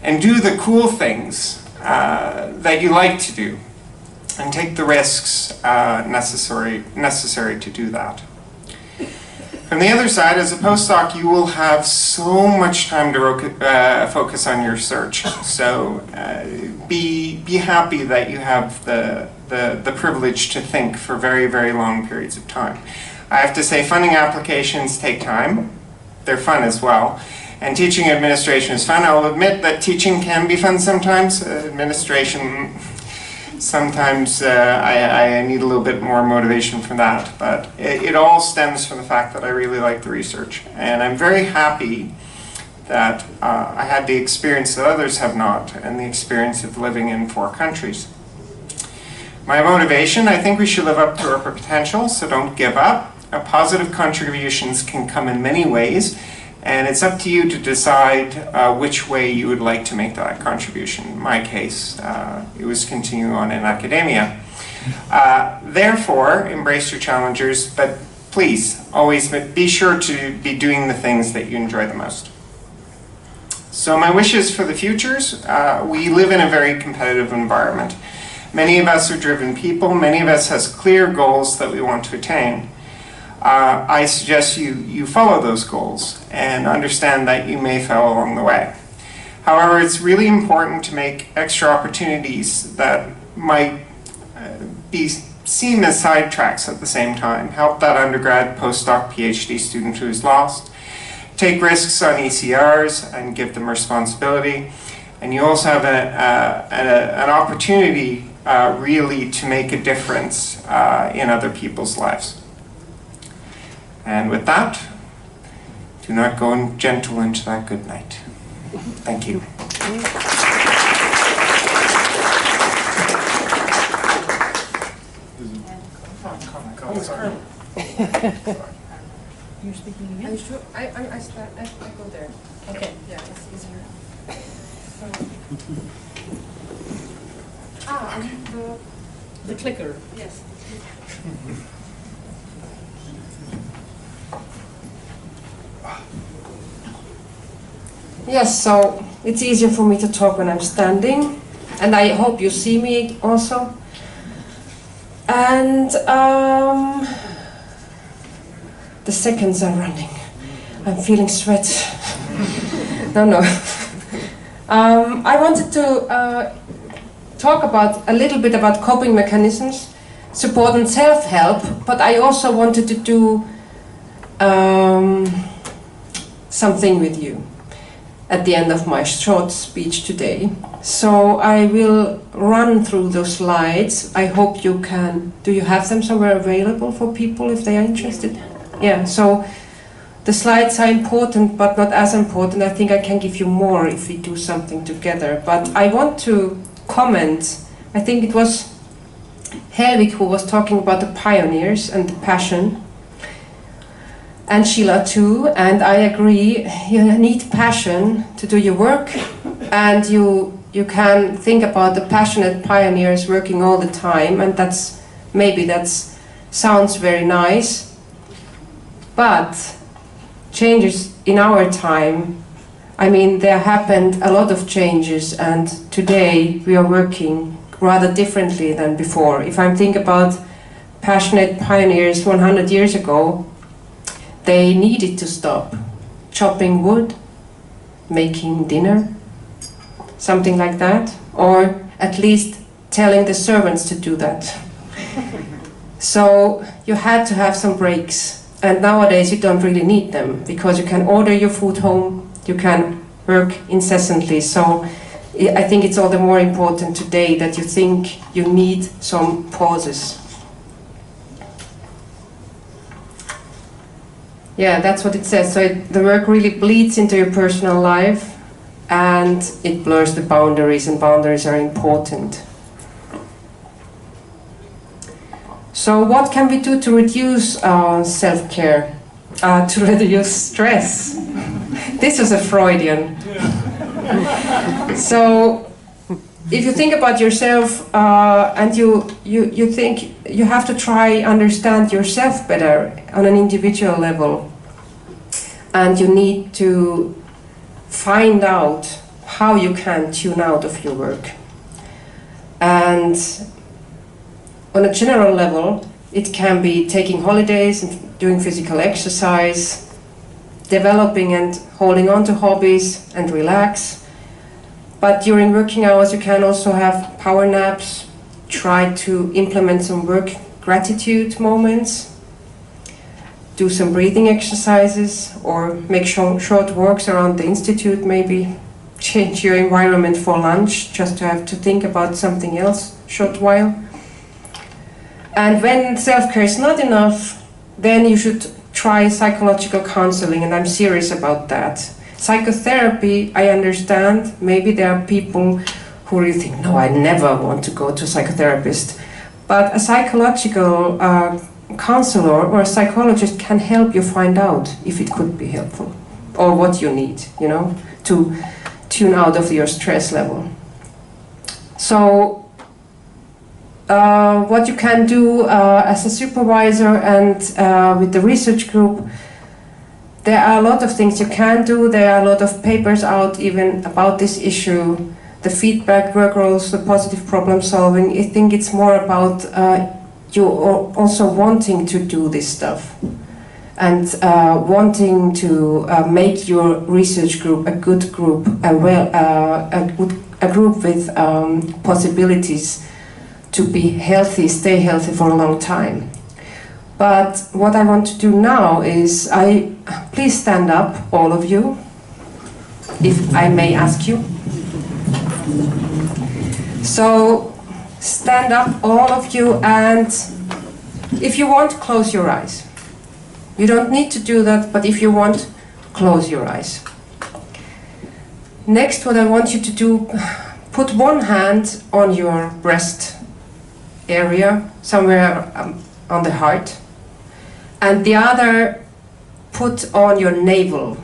And do the cool things that you like to do, and take the risks necessary to do that. From the other side, as a postdoc, you will have so much time to focus on your search. So be happy that you have the privilege to think for very, very long periods of time. I have to say, funding applications take time. They're fun as well. And teaching administration is fun. I'll admit that teaching can be fun sometimes. Administration, sometimes I need a little bit more motivation for that. But it all stems from the fact that I really like the research. And I'm very happy that I had the experience that others have not, and the experience of living in 4 countries. My motivation, I think we should live up to our potential, so don't give up. Positive contributions can come in many ways, and it's up to you to decide which way you would like to make that contribution. In my case, it was continuing on in academia. Therefore, embrace your challengers, but please, always be sure to be doing the things that you enjoy the most. So my wishes for the futures, we live in a very competitive environment. Many of us are driven people, many of us has clear goals that we want to attain. I suggest you follow those goals and understand that you may fail along the way. However, it's really important to make extra opportunities that might be seen as sidetracks at the same time. Help that undergrad, postdoc, PhD student who is lost. Take risks on ECRs and give them responsibility. And you also have an opportunity really to make a difference in other people's lives. And with that, do not go gentle into that good night. Thank you. You're speaking again? Are you sure? I go there. Okay. Yeah, it's easier. The clicker. Yes. Yes, so it's easier for me to talk when I'm standing, and I hope you see me also. And the seconds are running. I'm feeling sweat. No. I wanted to talk about a little bit about coping mechanisms, support and self-help, but I also wanted to do something with you at the end of my short speech today. So I will run through those slides. I hope you can. Do you have them somewhere available for people if they are interested? Yeah, so the slides are important, but not as important. I think I can give you more if we do something together. But I want to comment. I think it was Helvig who was talking about the pioneers and the passion. And Sheila too, and I agree, you need passion to do your work, and you can think about the passionate pioneers working all the time, and maybe that sounds very nice, but changes in our time, I mean, there happened a lot of changes, and today we are working rather differently than before. If I think about passionate pioneers 100 years ago, they needed to stop chopping wood, making dinner, something like that, or at least telling the servants to do that. So you had to have some breaks, and nowadays you don't really need them because you can order your food home, you can work incessantly. So I think it's all the more important today that you think you need some pauses. Yeah, that's what it says. So the work really bleeds into your personal life, and it blurs the boundaries, and boundaries are important. So what can we do to reduce self-care, to reduce stress? This is a Freudian. So if you think about yourself and you think you have to try understand yourself better on an individual level, and you need to find out how you can tune out of your work. And on a general level, it can be taking holidays and doing physical exercise, developing and holding on to hobbies and relax. But during working hours, you can also have power naps, try to implement some work gratitude moments, do some breathing exercises, or make short walks around the institute, maybe change your environment for lunch, just to have to think about something else short while. And when self-care is not enough, then you should try psychological counseling, and I'm serious about that. Psychotherapy, I understand, maybe there are people who really think, no, I never want to go to a psychotherapist. But a psychological counselor or a psychologist can help you find out if it could be helpful, or what you need, you know, to tune out of your stress level. So what you can do as a supervisor and with the research group, there are a lot of things you can do. There are a lot of papers out even about this issue, the feedback, work roles, the positive problem solving. I think it's more about you also wanting to do this stuff and wanting to make your research group a good group, a group with possibilities to be healthy, stay healthy for a long time. But what I want to do now is, please stand up, all of you, if I may ask you. So stand up, all of you, and if you want, close your eyes. You don't need to do that, but if you want, close your eyes. Next, what I want you to do, put one hand on your breast area, somewhere on the heart, and the other put on your navel.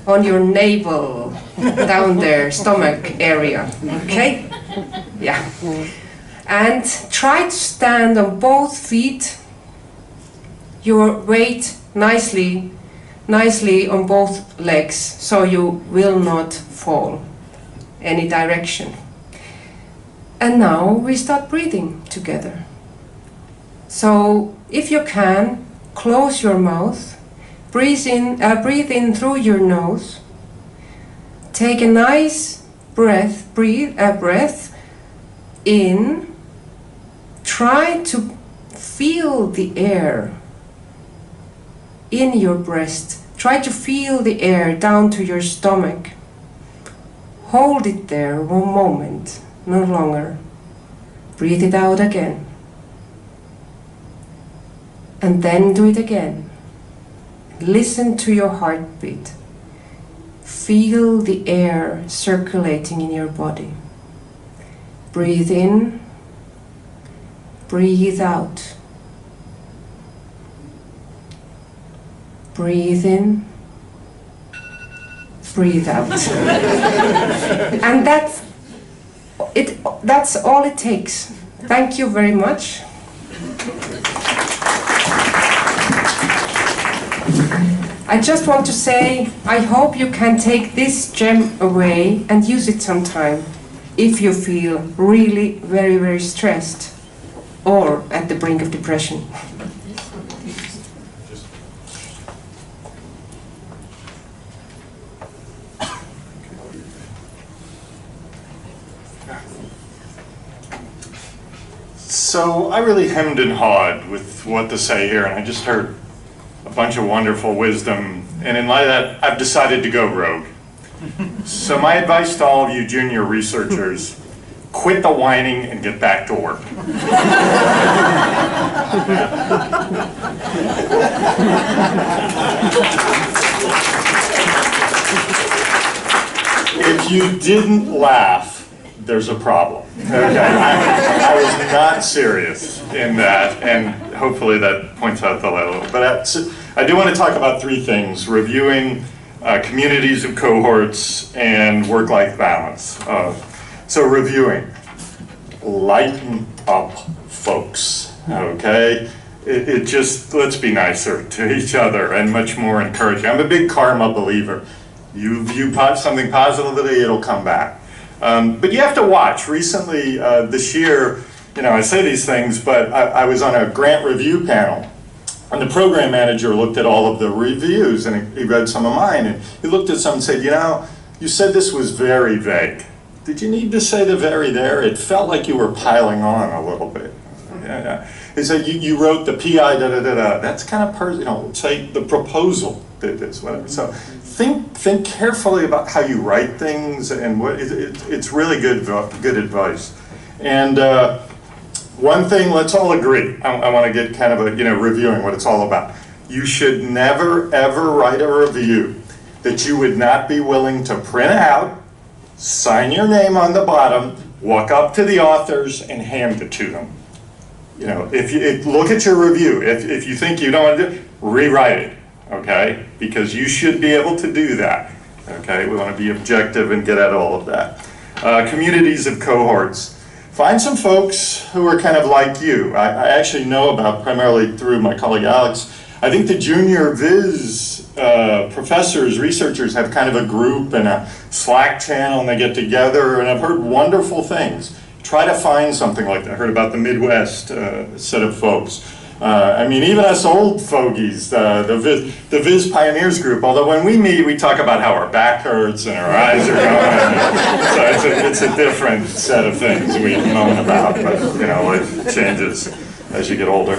On your navel, down there, stomach area, okay? Yeah. And try to stand on both feet, your weight nicely on both legs, so you will not fall any direction. And now we start breathing together. So if you can, close your mouth, breathe in through your nose, take a nice breath, breathe a breath in, try to feel the air in your breast, try to feel the air down to your stomach. Hold it there one moment, no longer. Breathe it out again. And then do it again. Listen to your heartbeat. Feel the air circulating in your body. Breathe in, breathe out. Breathe in, breathe out. And that's it. That's all it takes. Thank you very much. I just want to say, I hope you can take this gem away and use it sometime if you feel really very, very stressed or at the brink of depression. So I really hemmed and hawed with what to say here, and I just heard a bunch of wonderful wisdom, and in light of that, I've decided to go rogue. So my advice to all of you junior researchers, quit the whining and get back to work. If you didn't laugh, there's a problem. Okay? I was not serious in that, and hopefully that points out the light a little. But I do want to talk about three things: reviewing, communities of cohorts, and work-life balance. So reviewing, lighten up, folks, okay? It just, let's be nicer to each other and much more encouraging. I'm a big karma believer. You view something positively, it'll come back. But you have to watch. Recently, this year, you know, I say these things, but I was on a grant review panel, and the program manager looked at all of the reviews, and he read some of mine, and he looked at some and said, you know, you said this was very vague. Did you need to say the very there? It felt like you were piling on a little bit. Yeah. He said, you wrote the PI, da-da-da-da. That's kind of, you know, say the proposal did this, whatever. So think carefully about how you write things, and what it's really good advice. And one thing, let's all agree. I want to get kind of a, you know, reviewing what it's all about. You should never, ever write a review that you would not be willing to print out, sign your name on the bottom, walk up to the authors, and hand it to them. You know, if you look at your review, if you think you don't want to do it, rewrite it, okay? Because you should be able to do that, okay? We want to be objective and get at all of that. Communities of cohorts. Find some folks who are kind of like you. I actually know about, primarily through my colleague Alex, I think the junior VIS professors, researchers have kind of a group and a Slack channel, and they get together, and I've heard wonderful things. Try to find something like that. I heard about the Midwest set of folks. I mean, even us old fogies, the VIS Pioneers group, although when we meet, we talk about how our back hurts and our eyes are going. So it's a different set of things we moan about, but you know, it changes as you get older.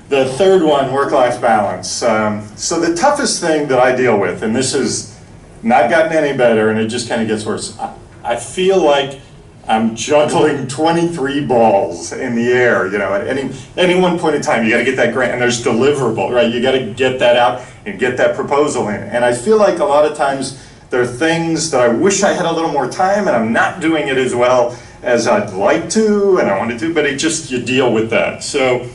The third one, work-life balance. So the toughest thing that I deal with, and this has not gotten any better, and it just kind of gets worse, I feel like I'm juggling 23 balls in the air, you know, at any one point in time. You got to get that grant, and there's deliverable, right? You got to get that out and get that proposal in. And I feel like a lot of times there are things that I wish I had a little more time, and I'm not doing it as well as I'd like to, and I want to do, but it just, you deal with that. So,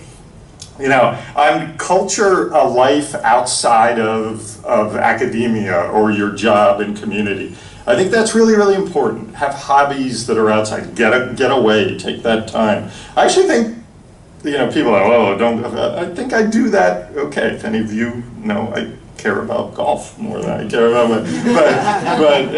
you know, I'm culture a life outside of academia or your job and community. I think that's really, really important. Have hobbies that are outside. Get away. Take that time. I actually think, you know, people are, oh, don't. I think I do that. Okay, if any of you know, I care about golf more than I care about. But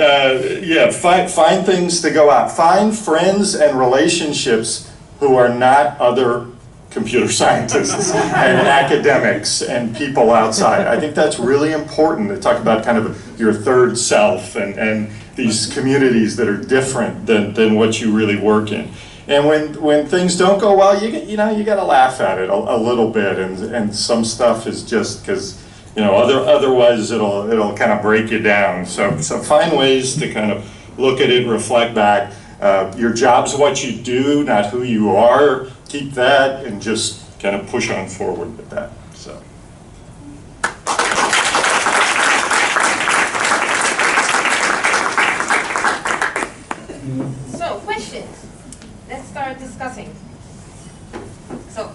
yeah, find things to go out. Find friends and relationships who are not other computer scientists and academics and people outside. I think that's really important to talk about kind of your third self and these communities that are different than what you really work in. And when things don't go well, you got to laugh at it a little bit, and some stuff is just because, you know, otherwise it'll kind of break you down. So find ways to kind of look at it, reflect back. Your job's what you do, not who you are. Keep that and just kind of push on forward with that. So, questions? Let's start discussing. So,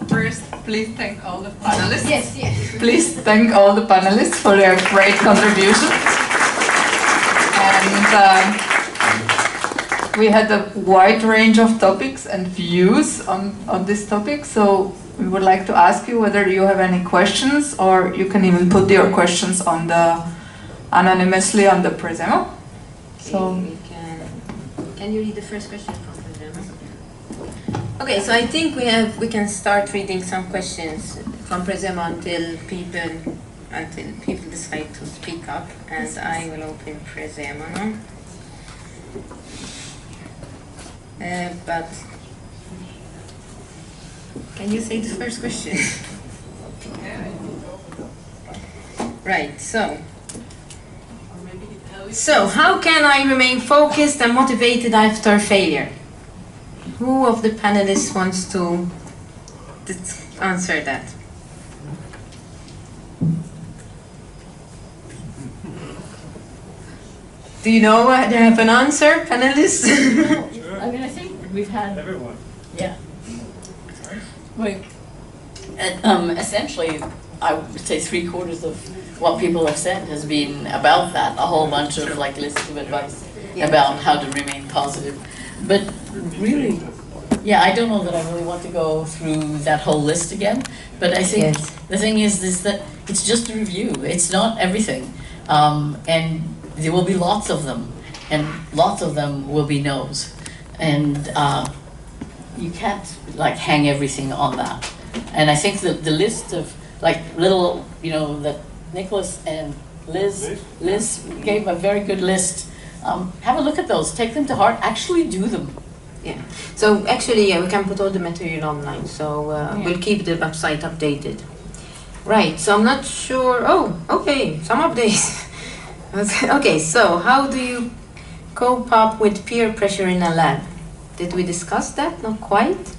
first, please thank all the panelists. Yes, yes. Please thank all the panelists for their great contributions. And we had a wide range of topics and views on this topic, so we would like to ask you whether you have any questions, or you can even put your questions on anonymously on the Presemo. So can you read the first question from Presemo? Okay, so I think we can start reading some questions from Presemo until people decide to speak up, and I will open Presemo now. But can you say the first question? Right, so how can I remain focused and motivated after failure? Who of the panelists wants to answer that? Do you know they have an answer, panelists? I mean, I think we've had everyone. Yeah. Wait. Essentially, I would say 3/4 of what people have said has been about that. A whole bunch of like lists of advice about how to remain positive. But really, yeah, I don't know that I really want to go through that whole list again. But I think the thing is that it's just a review. It's not everything, and there will be lots of them, and lots of them will be no's. And you can't like hang everything on that. And I think that the list of like little, you know, that Nicholas and Liz gave a very good list. Have a look at those, take them to heart, actually do them. Yeah, so actually we can put all the material online, so we'll keep the website updated. Right, so I'm not sure, oh, okay, some updates. Okay, so how do you cope up with peer pressure in a lab? Did we discuss that? Not quite.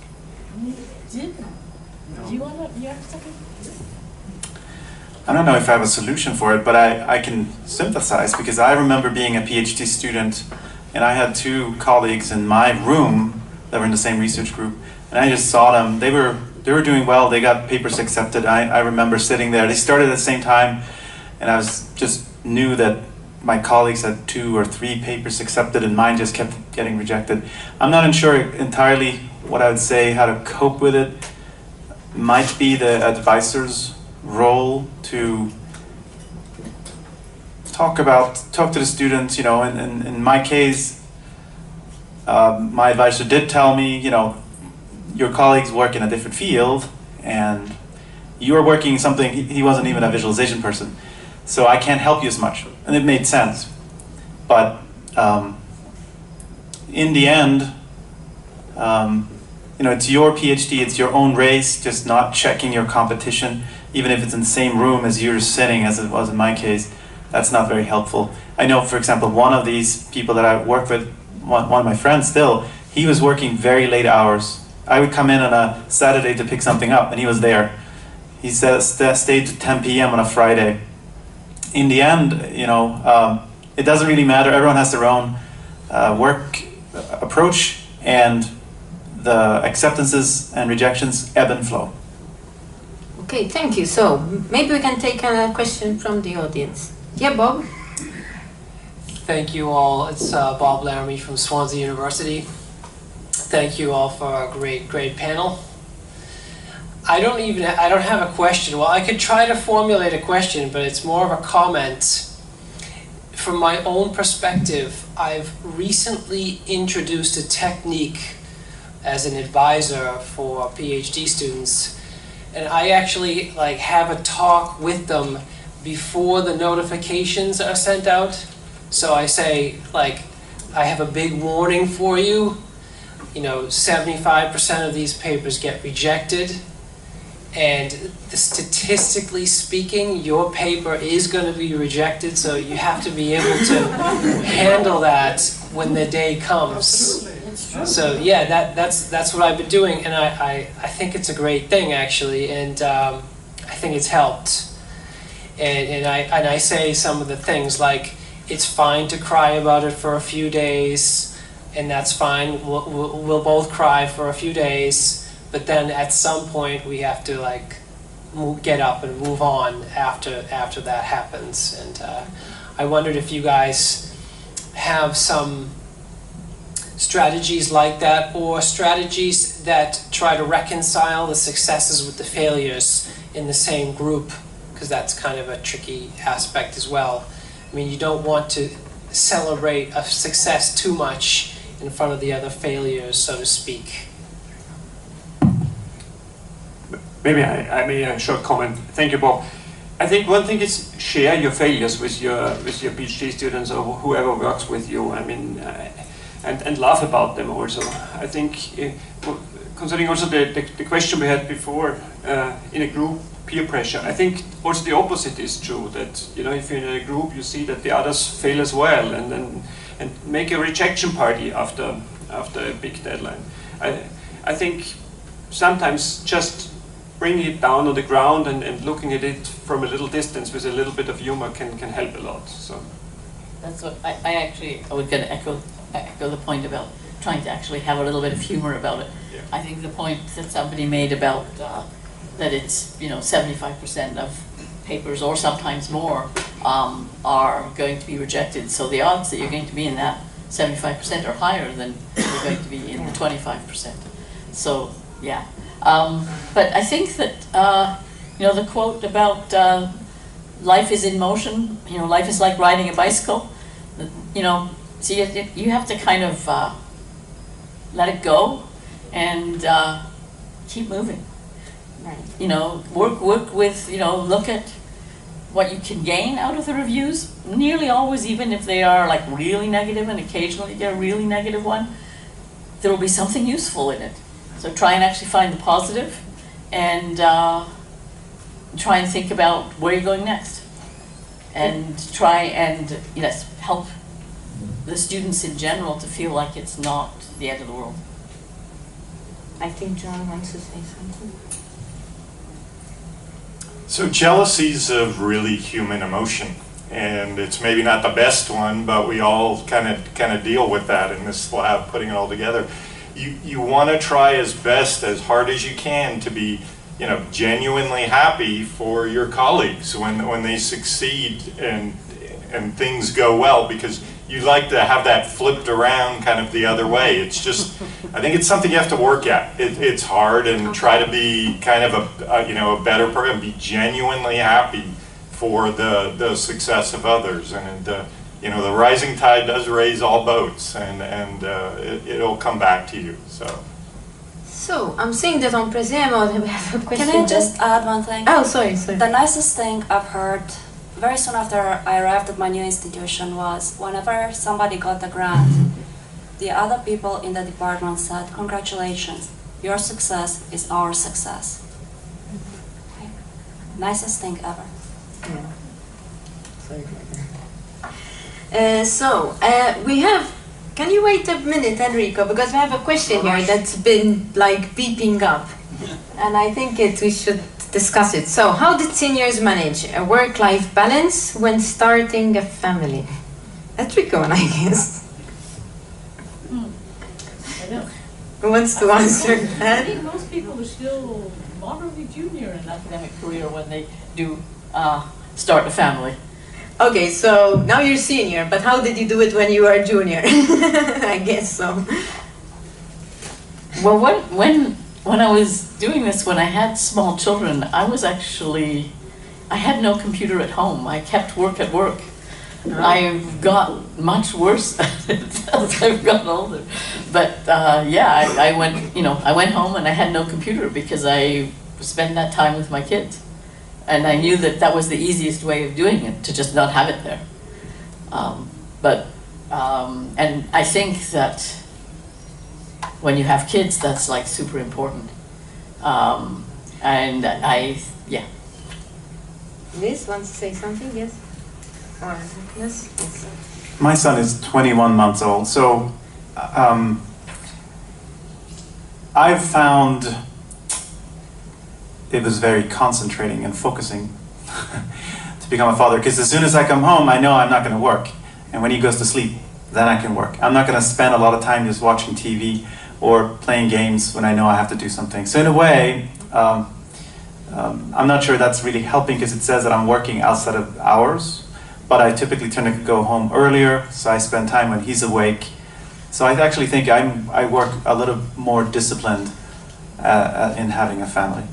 We did. Do you want to? You have something? I don't know if I have a solution for it, but I can sympathize, because I remember being a PhD student, and I had 2 colleagues in my room that were in the same research group, and I just saw them. They were doing well. They got papers accepted. I remember sitting there. They started at the same time, and I was just knew that my colleagues had 2 or 3 papers accepted, and mine just kept getting rejected. I'm not sure entirely what I would say how to cope with it. Might be the advisor's role to talk to the students. You know, in my case, my advisor did tell me, you know, your colleagues work in a different field, and you are working something. He wasn't even a visualization person, so I can't help you as much, and it made sense. But in the end, you know, it's your PhD, it's your own race. Just not checking your competition, even if it's in the same room as you're sitting, as it was in my case, that's not very helpful. I know, for example, one of these people that I work with one of my friends still, he was working very late hours. I would come in on a Saturday to pick something up, and he was there. He says stayed to 10 p.m. on a Friday. In the end, it doesn't really matter. Everyone has their own work approach, and the acceptances and rejections ebb and flow. Okay, thank you. So maybe we can take a question from the audience. Yeah, Bob? Thank you all. It's Bob Laramie from Swansea University. Thank you all for a great panel. I don't have a question. Well, I could try to formulate a question, but it's more of a comment. From my own perspective, I've recently introduced a technique as an advisor for PhD students, and I actually have a talk with them before the notifications are sent out. So I say, I have a big warning for you. 75% of these papers get rejected, and statistically speaking, your paper is going to be rejected, so you have to be able to handle that when the day comes. So yeah, that's what I've been doing, and I think it's a great thing, actually, and I think it's helped. And I say some of the things like, it's fine to cry about it for a few days, and that's fine. We'll both cry for a few days, but then at some point we have to get up and move on after that happens. And I wondered if you guys have some strategies like that, or strategies that try to reconcile the successes with the failures in the same group, because that's kind of a tricky aspect as well. I mean, you don't want to celebrate a success too much in front of the other failures, so to speak. Maybe I may a short comment. Thank you, Bob. I think one thing is share your failures with your PhD students or whoever works with you. I mean, and laugh about them also. I think, concerning also the question we had before, in a group, peer pressure. I think also the opposite is true, that if you're in a group, you see that the others fail as well, and make a rejection party after a big deadline. I think sometimes just bringing it down on the ground and looking at it from a little distance with a little bit of humor can help a lot. So that's what I was going to echo the point about trying to actually have a little bit of humor about it. Yeah. I think the point that somebody made about that it's 75% of papers, or sometimes more, are going to be rejected. So the odds that you're going to be in that 75% are higher than you're going to be in the 25%. So yeah, but I think that the quote about life is in motion. Life is like riding a bicycle. So you have to kind of let it go and keep moving. Right. Work with, look at what you can gain out of the reviews. Nearly always, even if they are really negative, and occasionally you get a really negative one, there will be something useful in it. So try and actually find the positive, and try and think about where you're going next. And try and, help the students in general to feel like it's not the end of the world. I think John wants to say something. So jealousy is a really human emotion, and it's maybe not the best one, but we all kind of deal with that in this lab, putting it all together. You want to try as hard as you can to be, genuinely happy for your colleagues when they succeed and things go well, because you like to have that flipped around kind of the other way. It's just, I think it's something you have to work at. It's hard, and try to be kind of a better person, be genuinely happy for the success of others. And the rising tide does raise all boats, and it'll come back to you. So I'm seeing that on Presemo we have a question. Can I just add one thing? Oh, sorry. The nicest thing I've heard very soon after I arrived at my new institution was whenever somebody got a grant, the other people in the department said, "Congratulations, your success is our success." Okay. Nicest thing ever. Yeah. We have Can you wait a minute, Enrico? Because we have a question here that's been like beeping up. And I think we should discuss it. So, how did seniors manage a work-life balance when starting a family? That's a tricky one, I guess. I know. Who wants to answer I that? think most people are still moderately junior in an academic career when they do start a family. Okay, so now you're senior, but how did you do it when you were junior? I guess so. Well, when I was doing this, when I had small children, I had no computer at home. I kept work at work. I've got much worse at it as I've gotten older. But yeah, I went home and I had no computer because I spent that time with my kids. And I knew that that was the easiest way of doing it, to just not have it there. And I think that when you have kids, that's like super important. Yeah. Liz wants to say something, yes? Or yes? My son is 21 months old, so I've found it was very concentrating and focusing to become a father, because as soon as I come home, I know I'm not going to work. And when he goes to sleep, then I can work. I'm not going to spend a lot of time just watching TV or playing games when I know I have to do something. So in a way, I'm not sure that's really helping, because it says that I'm working outside of hours, but I typically tend to go home earlier, so I spend time when he's awake. So I actually think I work a little more disciplined in having a family.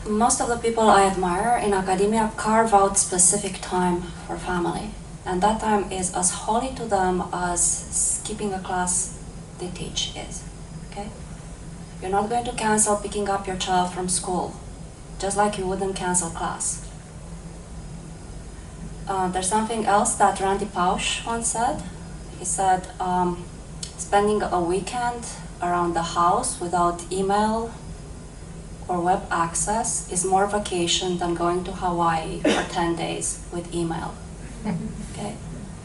Most of the people I admire in academia carve out specific time for family. And that time is as holy to them as skipping a class they teach is. Okay? You're not going to cancel picking up your child from school, just like you wouldn't cancel class. There's something else that Randy Pausch once said. He said, spending a weekend around the house without email or web access is more vacation than going to Hawaii for 10 days with email. Okay?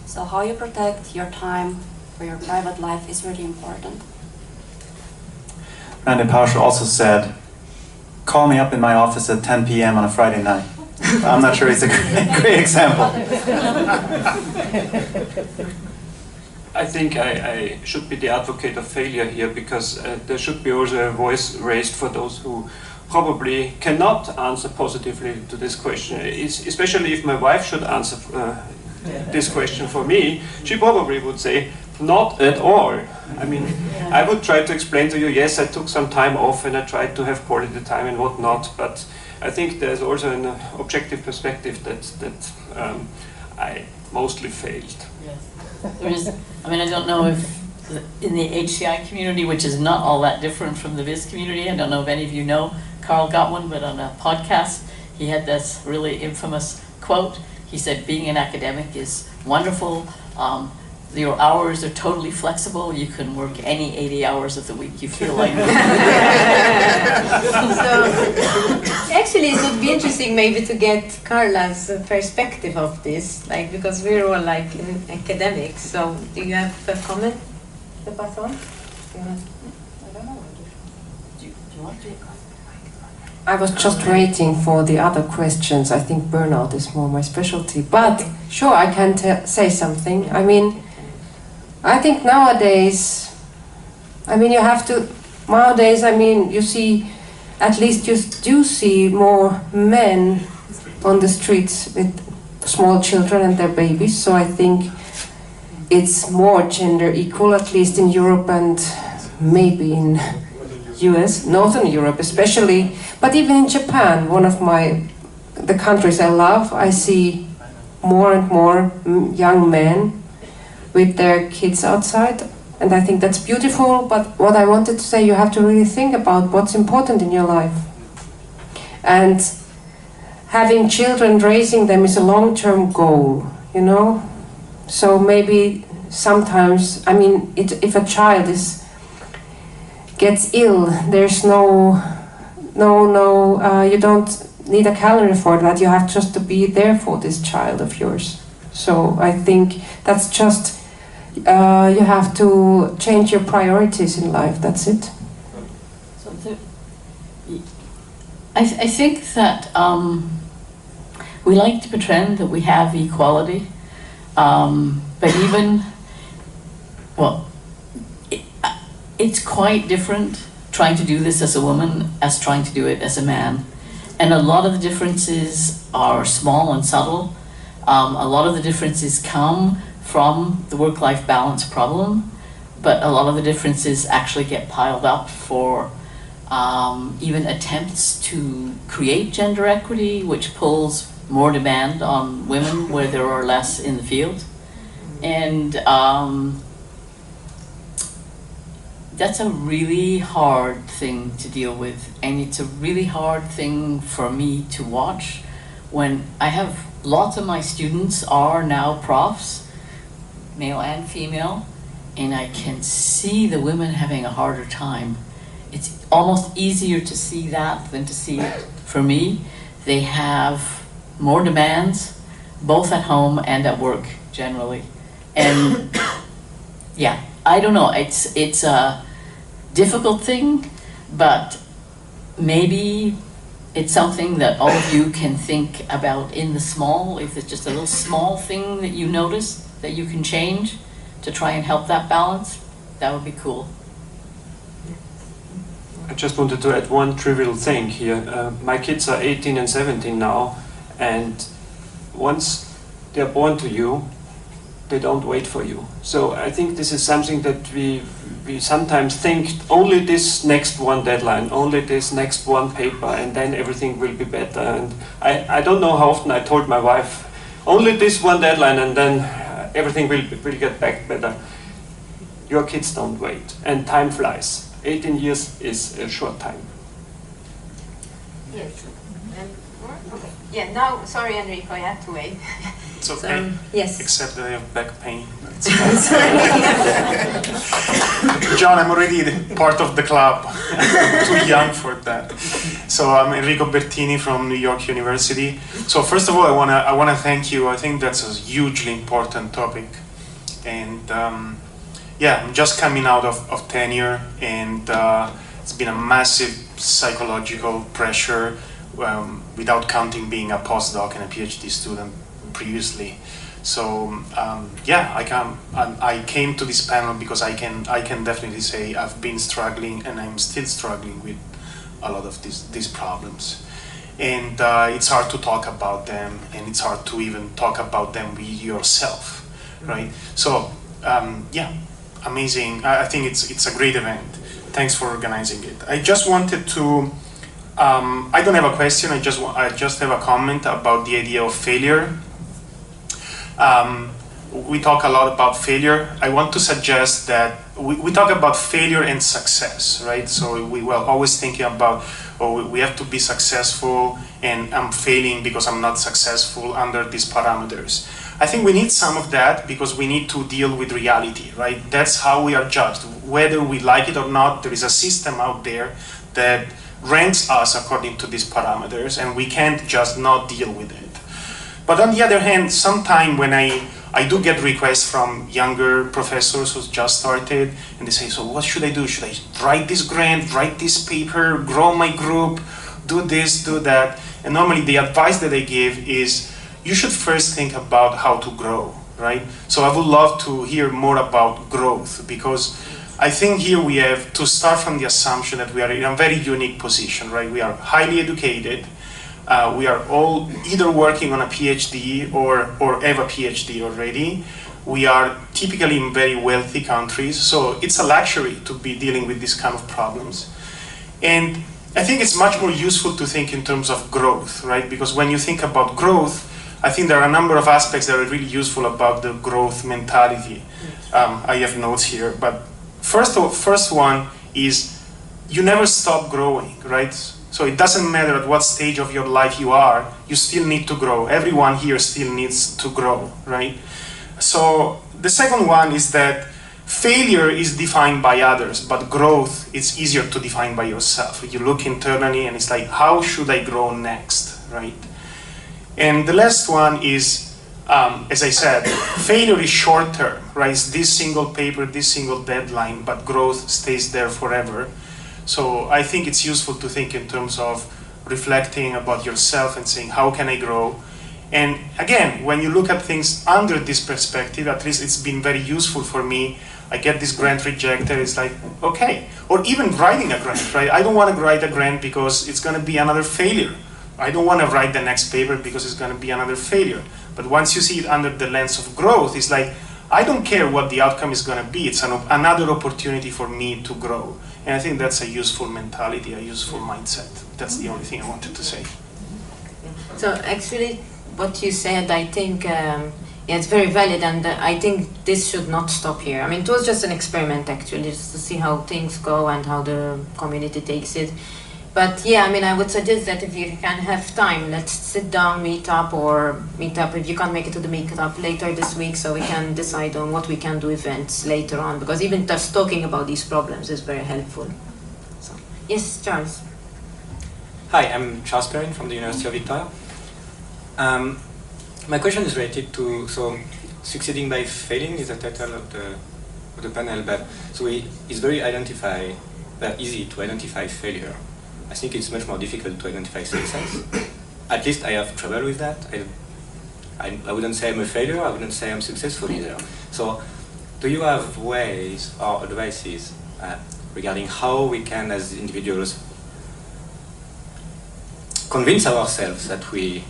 So how you protect your time for your private life is really important. Randy Pausch also said, call me up in my office at 10 p.m. on a Friday night. I'm not sure he's a great example. I think I should be the advocate of failure here, because there should be also a voice raised for those who probably cannot answer positively to this question. Especially if my wife should answer this question for me, she probably would say, not at all. I mean, I would try to explain to you, yes, I took some time off and I tried to have quality time and whatnot, but I think there's also an objective perspective that I mostly failed. Yes. I don't know if in the HCI community, which is not all that different from the VIS community, I don't know if any of you know Carl Gottman, but on a podcast, he had this really infamous quote. He said, being an academic is wonderful. Your hours are totally flexible. You can work any 80 hours of the week you feel like. So, actually, it would be interesting maybe to get Carla's perspective of this, like, because we're all like in academics. So, do you have a comment to pass on? I don't know. Do you want to? I was just waiting for the other questions. I think burnout is more my specialty. But sure, I can say something. I think nowadays, you see, at least you do see more men on the streets with small children and their babies. So I think it's more gender equal, at least in Europe and maybe in US, Northern Europe especially, but even in Japan, one of the countries I love, I see more and more young men with their kids outside, and I think that's beautiful. But what I wanted to say, you have to really think about what's important in your life. And having children, raising them is a long-term goal, you know? So maybe sometimes, if a child gets ill, there's you don't need a calendar for that. You have just to be there for this child of yours. So I think that's just, you have to change your priorities in life, that's it. I think that we like to pretend that we have equality, but even, well, it's quite different trying to do this as a woman as trying to do it as a man. And a lot of the differences are small and subtle. A lot of the differences come from the work-life balance problem, but a lot of the differences actually get piled up for even attempts to create gender equity, which pulls more demand on women where there are less in the field. And that's a really hard thing to deal with, and it's a really hard thing for me to watch when I have lots of my students are now profs, male and female, and I can see the women having a harder time. It's almost easier to see that than to see it for me. They have more demands, both at home and at work generally. And yeah, I don't know, it's a difficult thing, but maybe it's something that all of you can think about in the small. If it's just a little small thing that you notice that you can change to try and help that balance, that would be cool. I just wanted to add one trivial thing here. My kids are 18 and 17 now, and once they're born to you, they don't wait for you. So I think this is something that we sometimes think only this next one deadline, only this next one paper, and then everything will be better. And I don't know how often I told my wife, only this one deadline and then everything will get back better. Your kids don't wait, and time flies. 18 years is a short time. Yes. Okay. Yeah, now, sorry Enrico, I had to wait. It's okay. Yes. Except that I have back pain. John, I'm already part of the club. I'm too young for that. So I'm Enrico Bertini from New York University. So first of all, I wanna thank you. I think that's a hugely important topic. And yeah, I'm just coming out of tenure, and it's been a massive psychological pressure, without counting being a postdoc and a PhD student previously. So yeah, I came to this panel because I can definitely say I've been struggling, and I'm still struggling with a lot of these problems. And it's hard to talk about them, and it's hard to even talk about them with yourself, right? So yeah, amazing. I think it's a great event. Thanks for organizing it. I just wanted to, I don't have a question, I just have a comment about the idea of failure. We talk a lot about failure. I want to suggest that we talk about failure and success, right? So we were always thinking about, oh, we have to be successful, and I'm failing because I'm not successful under these parameters. I think we need some of that because we need to deal with reality, right? That's how we are judged. Whether we like it or not, there is a system out there that ranks us according to these parameters, and we can't just not deal with it. But on the other hand, sometimes when I do get requests from younger professors who just started, and they say, so what should I do? Should I write this grant, write this paper, grow my group, do this, do that? And normally the advice that I give is, you should first think about how to grow, right? So I would love to hear more about growth, because I think here we have to start from the assumption that we are in a very unique position, right? We are highly educated. We are all either working on a PhD or have a PhD already. We are typically in very wealthy countries, so it's a luxury to be dealing with these kind of problems. And I think it's much more useful to think in terms of growth, right? Because when you think about growth, I think there are a number of aspects that are really useful about the growth mentality. I have notes here, but first one is you never stop growing, right? So it doesn't matter at what stage of your life you are, you still need to grow. Everyone here still needs to grow, right? So the second one is that failure is defined by others, but growth is easier to define by yourself. You look internally and it's like, how should I grow next, right? And the last one is as I said, failure is short term, right? It's this single paper, this single deadline, but growth stays there forever. So I think it's useful to think in terms of reflecting about yourself and saying, how can I grow? And again, when you look at things under this perspective, at least it's been very useful for me. I get this grant rejected, it's like, okay. Or even writing a grant, right? I don't want to write a grant because it's going to be another failure. I don't want to write the next paper because it's going to be another failure. But once you see it under the lens of growth, it's like, I don't care what the outcome is going to be. It's another opportunity for me to grow. And I think that's a useful mentality, a useful mindset. That's the only thing I wanted to say. So actually, what you said, I think, yeah, it's very valid, and I think this should not stop here. I mean, it was just an experiment, actually, just to see how things go and how the community takes it. But yeah, I mean, I would suggest that if you can have time, let's sit down, meet up if you can't make it to the meetup later this week, so we can decide on what we can do events later on, because even just talking about these problems is very helpful. So, yes, Charles. Hi, I'm Charles Perrin from the University of Victoria. My question is related to, so succeeding by failing is the title of the panel, but so it's very easy to identify failure. I think it's much more difficult to identify success. At least I have trouble with that. I wouldn't say I'm a failure, I wouldn't say I'm successful either. So do you have ways or advices regarding how we can, as individuals, convince ourselves that we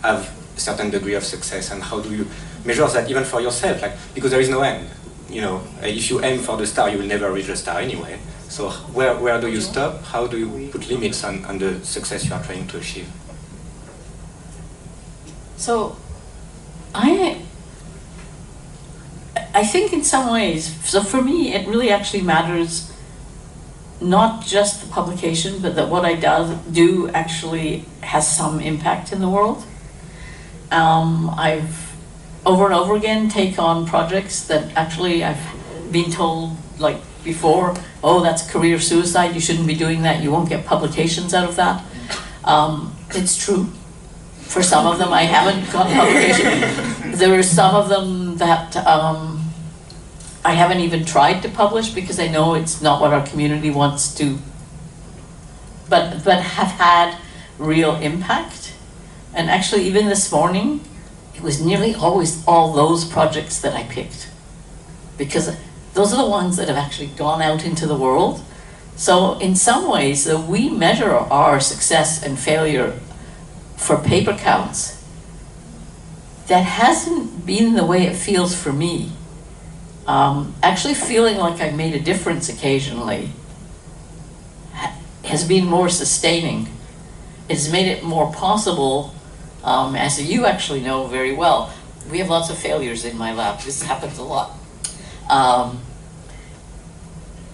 have a certain degree of success, and how do you measure that even for yourself? Like, because there is no end. You know, if you aim for the star, you will never reach the star anyway. So where do you stop? How do you put limits on the success you are trying to achieve? So I think in some ways, so for me, it really actually matters not just the publication, but that what I do actually has some impact in the world. I've over and over again take on projects that actually I've been told, like before, oh, that's career suicide, you shouldn't be doing that, you won't get publications out of that. It's true. For some of them I haven't got publication. There are some of them that I haven't even tried to publish because I know it's not what our community wants to, but have had real impact. And actually even this morning, it was nearly always all those projects that I picked, because those are the ones that have actually gone out into the world. So in some ways, we measure our success and failure for paper counts. That hasn't been the way it feels for me. Actually feeling like I've made a difference occasionally has been more sustaining. It's made it more possible, as you actually know very well. We have lots of failures in my lab. This happens a lot.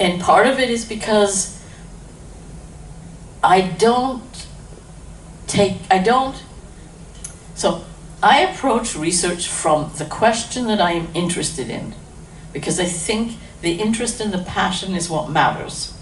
And part of it is because so I approach research from the question that I am interested in, because I think the interest and the passion is what matters.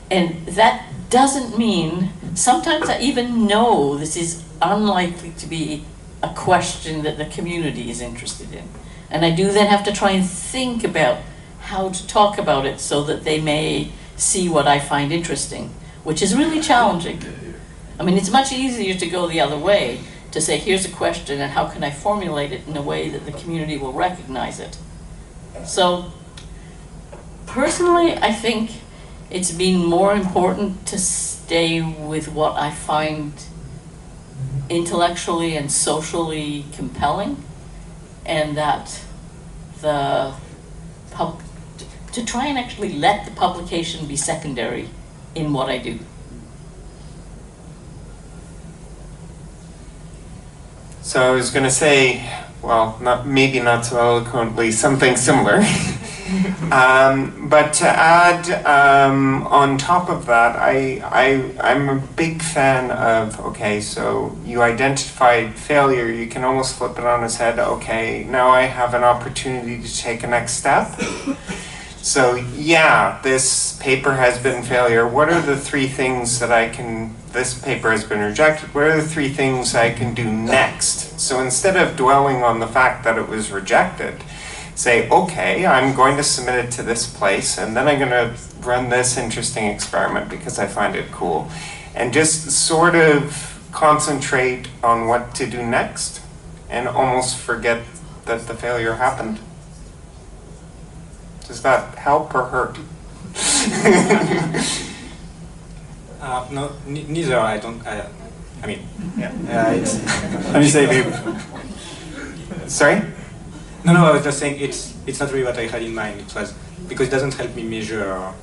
And that doesn't mean, sometimes I even know this is unlikely to be a question that the community is interested in. And I do then have to try and think about how to talk about it so that they may see what I find interesting, which is really challenging. I mean, it's much easier to go the other way, to say, here's a question and how can I formulate it in a way that the community will recognize it. So, personally, I think it's been more important to stay with what I find intellectually and socially compelling, and that to try and actually let the publication be secondary in what I do. So I was going to say, well, maybe not so eloquently, something similar. But to add on top of that, I'm a big fan of, okay, so you identified failure, you can almost flip it on its head, okay, now I have an opportunity to take a next step. So yeah, this paper has been failure. What are the 3 things that this paper has been rejected, what are the 3 things I can do next? So instead of dwelling on the fact that it was rejected, say, okay, I'm going to submit it to this place, and then I'm going to run this interesting experiment because I find it cool. And just sort of concentrate on what to do next, and almost forget that the failure happened. Does that help or hurt? No, neither. I don't. I mean, yeah. Let me say, sorry? No, I was just saying it's not really what I had in mind. It was because it doesn't help me measure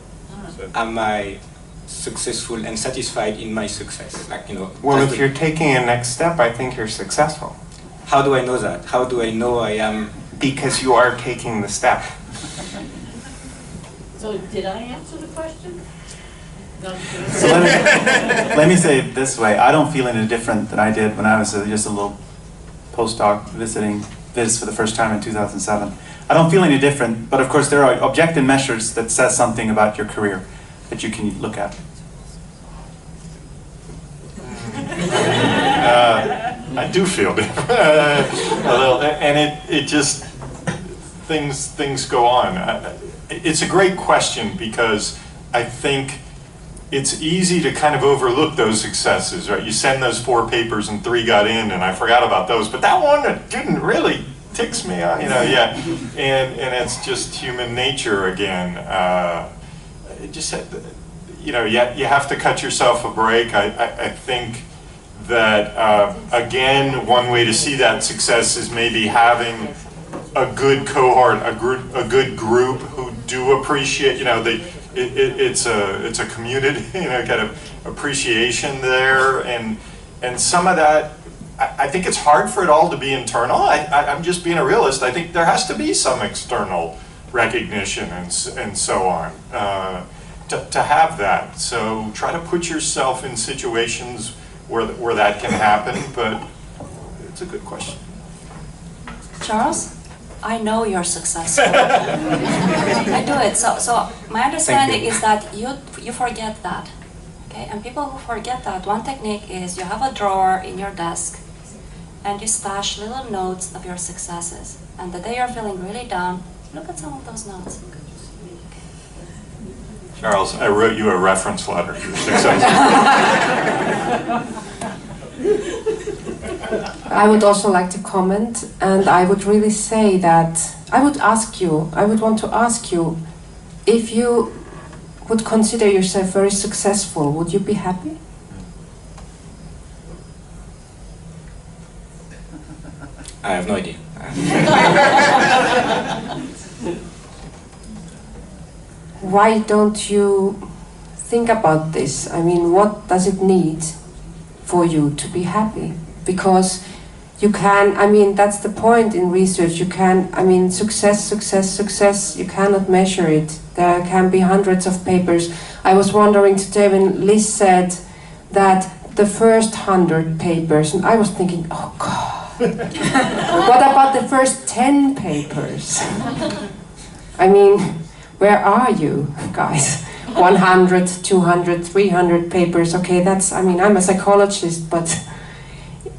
am I successful and satisfied in my success. Like, you know. Well, if you're taking a next step, I think you're successful. How do I know that? How do I know I am? Because you are taking the step. So did I answer the question? So let me say it this way. I don't feel any different than I did when I was just a little postdoc visiting VIS for the first time in 2007. I don't feel any different, but of course there are objective measures that says something about your career that you can look at. I do feel different a little, and it just things go on. It's a great question because I think it's easy to kind of overlook those successes, right? You send those 4 papers and 3 got in, and I forgot about those, but that one that didn't really ticks me on, you know, yeah. And it's just human nature again. It just, you know, you have to cut yourself a break. I think that, again, one way to see that success is maybe having a good cohort, a good group who do appreciate, you know, it's a community, you know, kind of appreciation there, and some of that, I think it's hard for it all to be internal. I'm just being a realist. I think there has to be some external recognition and so on to have that. So try to put yourself in situations where that can happen, but it's a good question. Charles? I know you're successful. I do it. So my understanding is that you forget that, okay? And people who forget that, one technique is you have a drawer in your desk, and you stash little notes of your successes. And the day you're feeling really down, look at some of those notes. Charles, I wrote you a reference letter to your success. I would also like to comment, and I would really say that I would want to ask you, if you would consider yourself very successful, would you be happy? I have no idea. Why don't you think about this? I mean, what does it need for you to be happy? Because you can, I mean, that's the point in research. You can, I mean, success, you cannot measure it. There can be hundreds of papers. I was wondering today when Liz said that the first 100 papers, and I was thinking, oh God, what about the first 10 papers? I mean, where are you guys? 100, 200, 300 papers, okay, that's, I mean, I'm a psychologist, but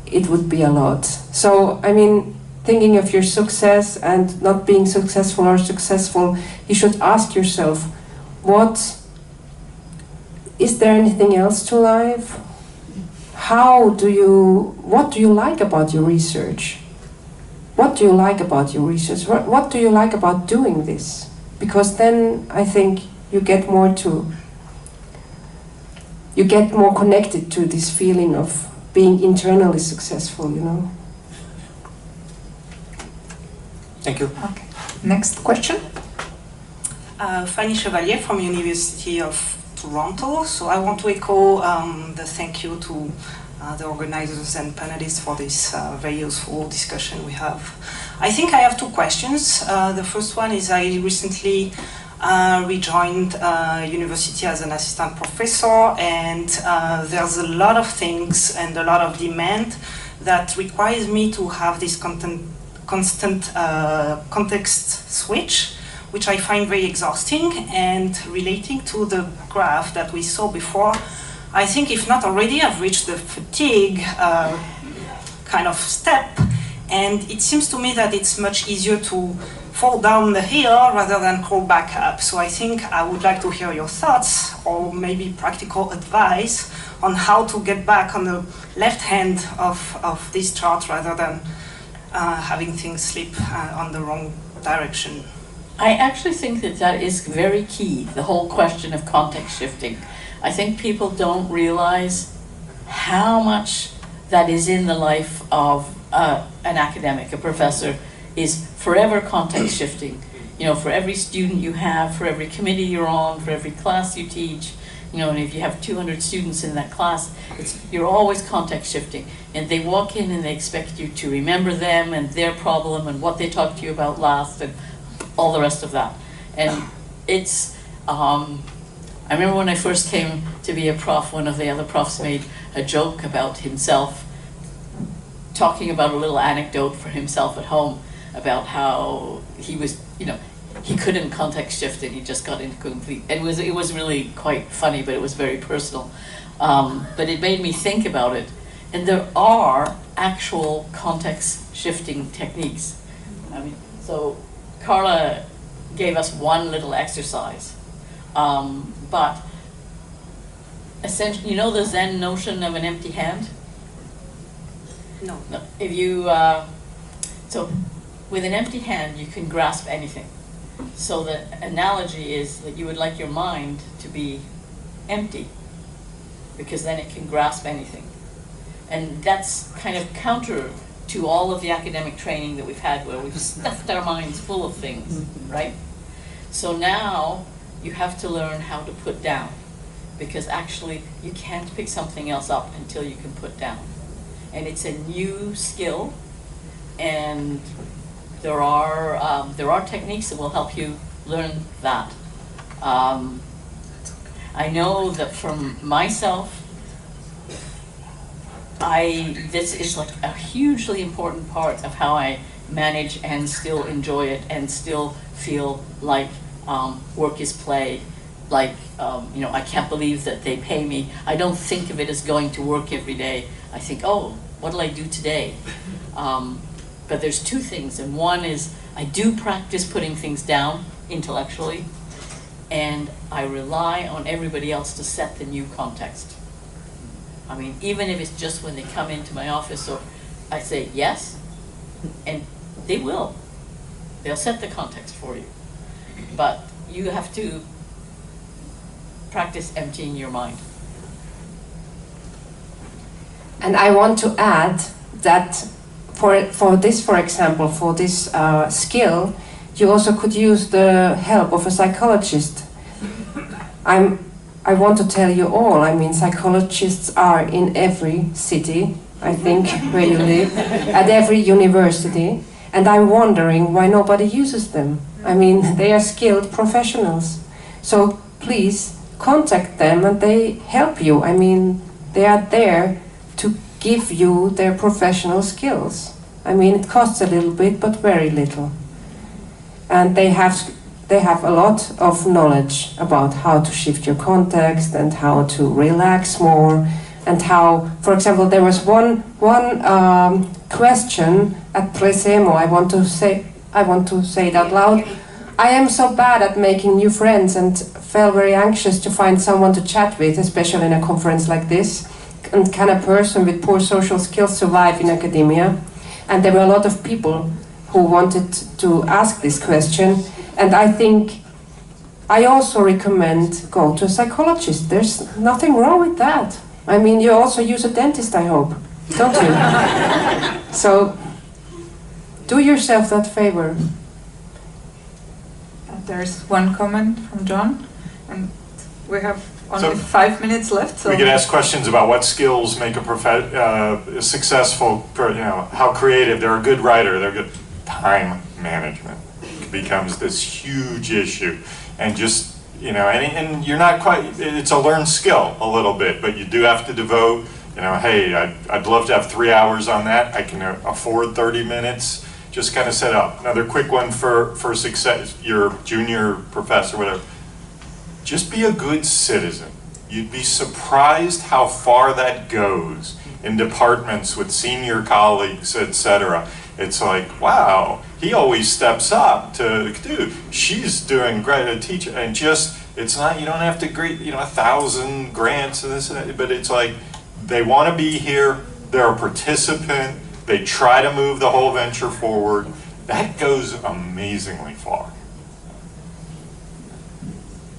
it would be a lot. So, I mean, thinking of your success and not being successful or successful, you should ask yourself, is there anything else to life? What do you like about your research? What do you like about your research? What do you like about doing this? Because then I think you get more connected to this feeling of being internally successful, you know. Thank you. Okay. Next question. Fanny Chevalier from University of Toronto. So I want to echo the thank you to the organizers and panelists for this very useful discussion we have. I think I have 2 questions. The first one is I recently rejoined university as an assistant professor, and there's a lot of things and a lot of demand that requires me to have this constant context switch which I find very exhausting. And relating to the graph that we saw before, I think if not already, I've reached the fatigue kind of step. And it seems to me that it's much easier to fall down the hill rather than crawl back up. So I think I would like to hear your thoughts or maybe practical advice on how to get back on the left hand of this chart rather than having things slip on the wrong direction. I actually think that that is very key, the whole question of context shifting. I think people don't realize how much that is in the life of an academic, a professor, is forever context shifting. You know, for every student you have, for every committee you're on, for every class you teach, you know, and if you have 200 students in that class, you're always context shifting. And they walk in and they expect you to remember them and their problem and what they talked to you about last and all the rest of that. And it's, I remember when I first came to be a prof, one of the other profs made a joke about himself, talking about a little anecdote for himself at home about how he was, you know, he couldn't context shift and he just got into complete, it was really quite funny, but it was very personal. But it made me think about it. And there are actual context shifting techniques. I mean, so Carla gave us one little exercise, but essentially, you know the Zen notion of an empty hand? No. No. If you, so with an empty hand, you can grasp anything. So the analogy is that you would like your mind to be empty, because then it can grasp anything. And that's kind of counter to all of the academic training that we've had where we've stuffed our minds full of things, right? So now you have to learn how to put down, because actually you can't pick something else up until you can put down. And it's a new skill, and there are techniques that will help you learn that. I know that from myself, this is like a hugely important part of how I manage and still enjoy it and still feel like work is play. Like, you know, I can't believe that they pay me. I don't think of it as going to work every day. I think, oh, what'll I do today? But there's two things, and one is I do practice putting things down intellectually, and I rely on everybody else to set the new context. I mean, even if it's just when they come into my office, or I say yes, and they will. They'll set the context for you. But you have to practice emptying your mind. And I want to add that for this, for example, for this skill, you also could use the help of a psychologist. I want to tell you all, I mean, psychologists are in every city, I think, where you live, at every university, and I'm wondering why nobody uses them. I mean, they are skilled professionals. So please contact them and they help you. I mean, they are there to give you their professional skills. I mean, it costs a little bit, but very little. And they have a lot of knowledge about how to shift your context and how to relax more, and how, for example, there was one question at Presemo. I want to say it out loud. I am so bad at making new friends and felt very anxious to find someone to chat with, especially in a conference like this. And can a person with poor social skills survive in academia? And there were a lot of people who wanted to ask this question. And I think I also recommend go to a psychologist. There's nothing wrong with that. I mean, you also use a dentist, I hope, don't you? So do yourself that favor. There's one comment from John, and we have only 5 minutes left. So we can ask questions about what skills make a successful, you know, how creative. They're a good writer. They're good. Time management becomes this huge issue, and just, you know, and you're not quite. It's a learned skill a little bit, but you do have to devote. You know, hey, I'd love to have 3 hours on that. I can afford 30 minutes. just kind of set up. Another quick one for success, your junior professor, whatever. Just be a good citizen. You'd be surprised how far that goes in departments with senior colleagues, etc. It's like, wow, he always steps up to, dude, she's doing great at teaching, and just, it's not, you don't have to grade, 1,000 grants and this and that, but it's like, they want to be here, they're a participant, they try to move the whole venture forward. That goes amazingly far.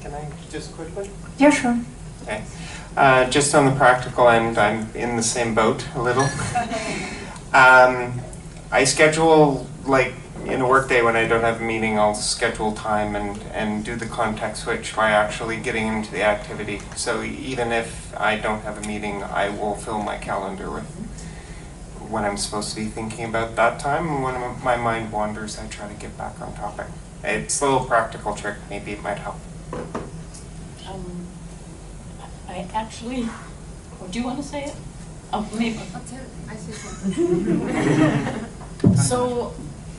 Can I just quickly? Yeah, sure. Okay. Just on the practical end, I'm in the same boat a little. I schedule, like, in a workday when I don't have a meeting, I'll schedule time and do the context switch by actually getting into the activity. So even if I don't have a meeting, I will fill my calendar with when I'm supposed to be thinking about that time, and when my mind wanders, I try to get back on topic. It's a little practical trick, maybe it might help. I actually, do you want to say it? Maybe. I say something. So,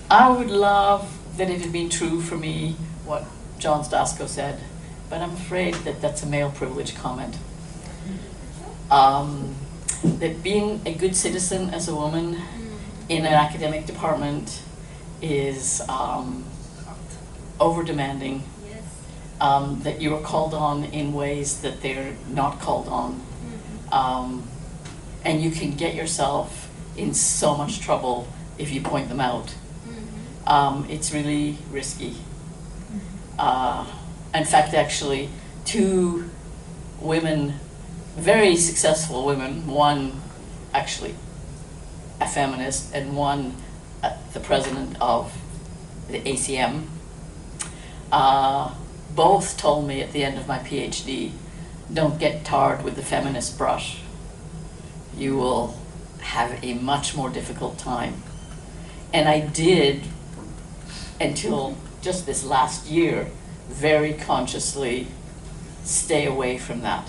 I would love that it had been true for me what John Stasko said, but I'm afraid that that's a male privilege comment. That being a good citizen as a woman in an academic department is over-demanding, that you are called on in ways that they're not called on, and you can get yourself in so much trouble if you point them out. It's really risky. In fact, actually, 2 women, very successful women, one actually a feminist and one the president of the ACM, both told me at the end of my PhD, don't get tarred with the feminist brush. You will have a much more difficult time. And I did, until just this last year, very consciously stay away from that.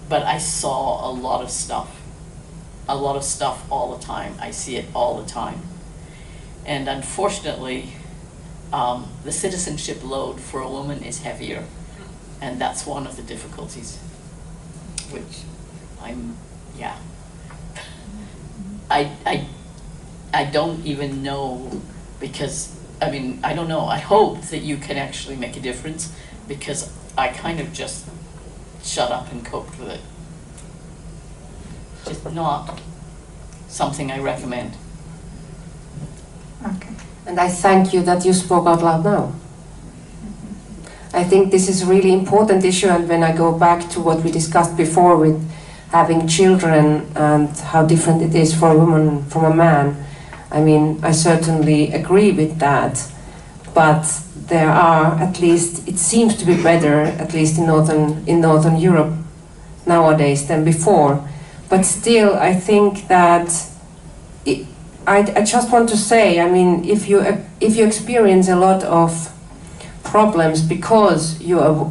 But I saw a lot of stuff all the time. I see it all the time. And unfortunately, the citizenship load for a woman is heavier. And that's one of the difficulties, which I don't even know, because, I don't know, I hope that you can actually make a difference, because I kind of just shut up and coped with it. Just not something I recommend. Okay. And I thank you that you spoke out loud now. I think this is a really important issue, and when I go back to what we discussed before with having children and how different it is for a woman from a man, I certainly agree with that, but there are, at least, it seems to be better, at least in Northern Europe nowadays than before. But still, I think that I just want to say, if you experience a lot of problems because you are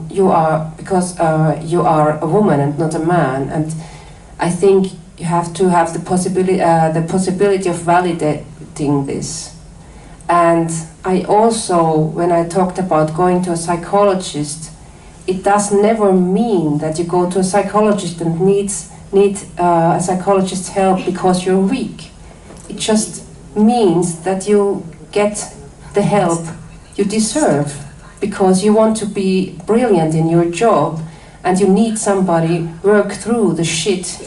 a woman and not a man, and I think you have to have the possibility of validating this. And I also, when I talked about going to a psychologist, it does never mean that you go to a psychologist and need a psychologist's help because you're weak. It just means that you get the help you deserve because you want to be brilliant in your job, and you need somebody work through the shit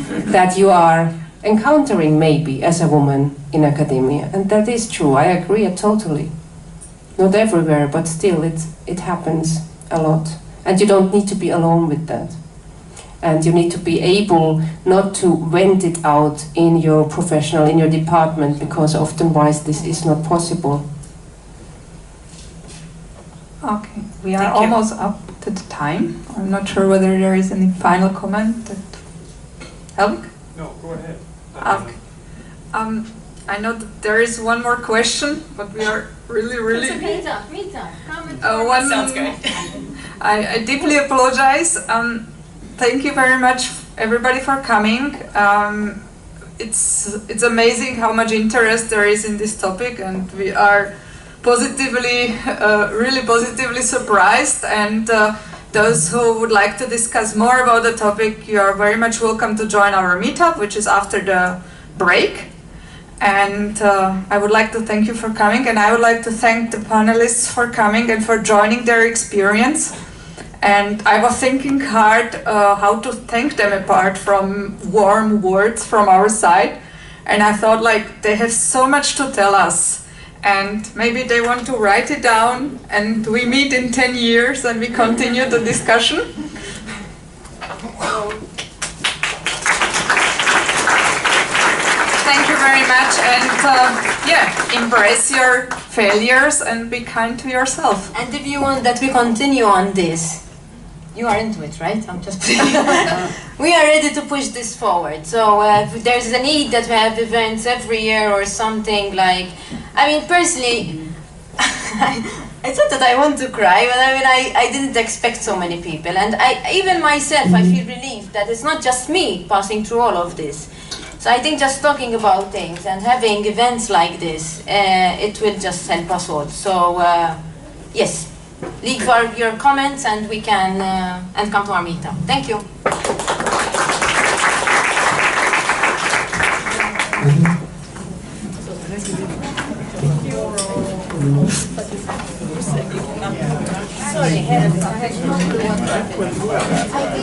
that you are encountering maybe as a woman in academia. And that is true, I agree totally. Not everywhere, but still it happens a lot. And you don't need to be alone with that. And you need to be able not to vent it out in your department, because often-wise this is not possible. Okay, we are almost up to the time. I'm not sure whether there is any final comment. Helvig? No, go ahead. Okay. I know that there is one more question, but we are really... It's okay, Mita, comment. Sounds good. I deeply apologize. Thank you very much, everybody, for coming. it's amazing how much interest there is in this topic, and we are positively, really positively surprised. And those who would like to discuss more about the topic, you are very much welcome to join our meetup, which is after the break. And I would like to thank you for coming, and I would like to thank the panelists for coming and for joining their experience. And I was thinking hard how to thank them apart from warm words from our side. And I thought, like, they have so much to tell us. And maybe they want to write it down, and we meet in 10 years and we continue the discussion. Thank you very much, and yeah, embrace your failures and be kind to yourself. And if you want that we continue on this, you are into it, right? I'm just we are ready to push this forward. So if there's a need that we have events every year or something, like, I mean, personally, I thought that I want to cry, but I mean, I didn't expect so many people. And even myself, I feel relieved that it's not just me passing through all of this. So I think just talking about things and having events like this, it will just help us all. So yes, leave your comments and we can and come to our meetup. Thank you. Sorry, I had no clue what happened.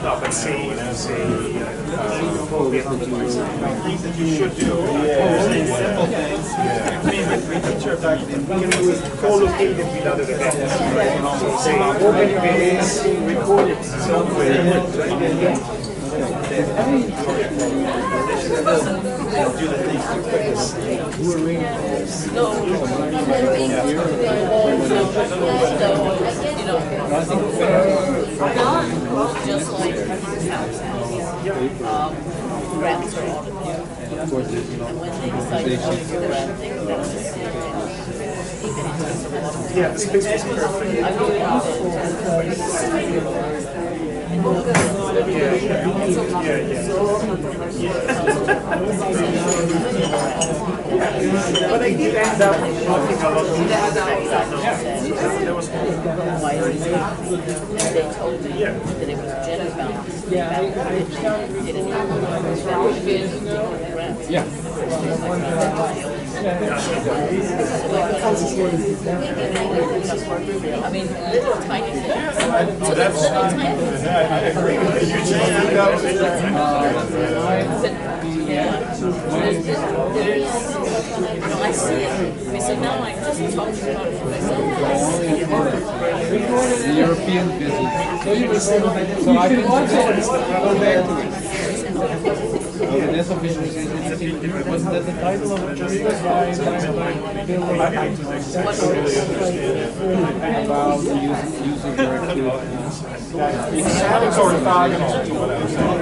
No, but say we have to do things that you should do. We teach our faculty, we can co-locate it with other events. So say, open events, record it somewhere. Do the things just like grants are audited. And when they decide to do granting, that's just yeah, the space was perfect. But I did end up talking a lot of there was and they told me that it was gender balance. I mean, little tiny things. So that's little tiny things. I agree with you. I see it. So now I'm just talking about it for myself. The European business. So I can watch it. Go back to it. This official wasn't that the title of the paper about the user directive? It's orthogonal to what I was saying.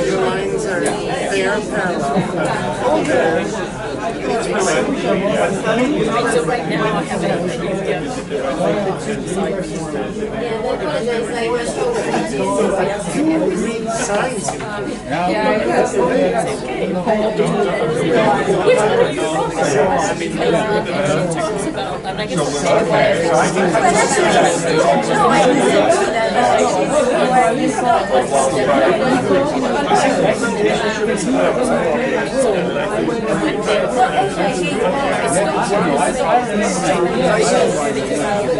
Your lines are parallel. So right now I have it Signs.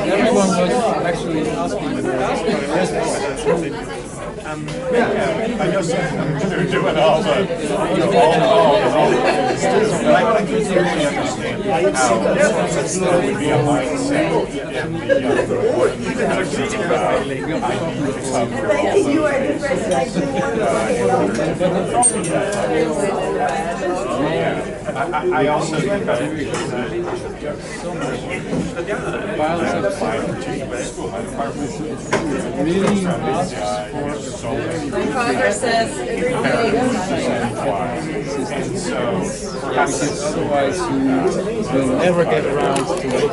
Everyone was actually asking for I guess they're doing all the, all but I can certainly understand how that would be a mindset in the board, even thinking about I I also think that Files of really asks for Congress says otherwise you will never get around to looking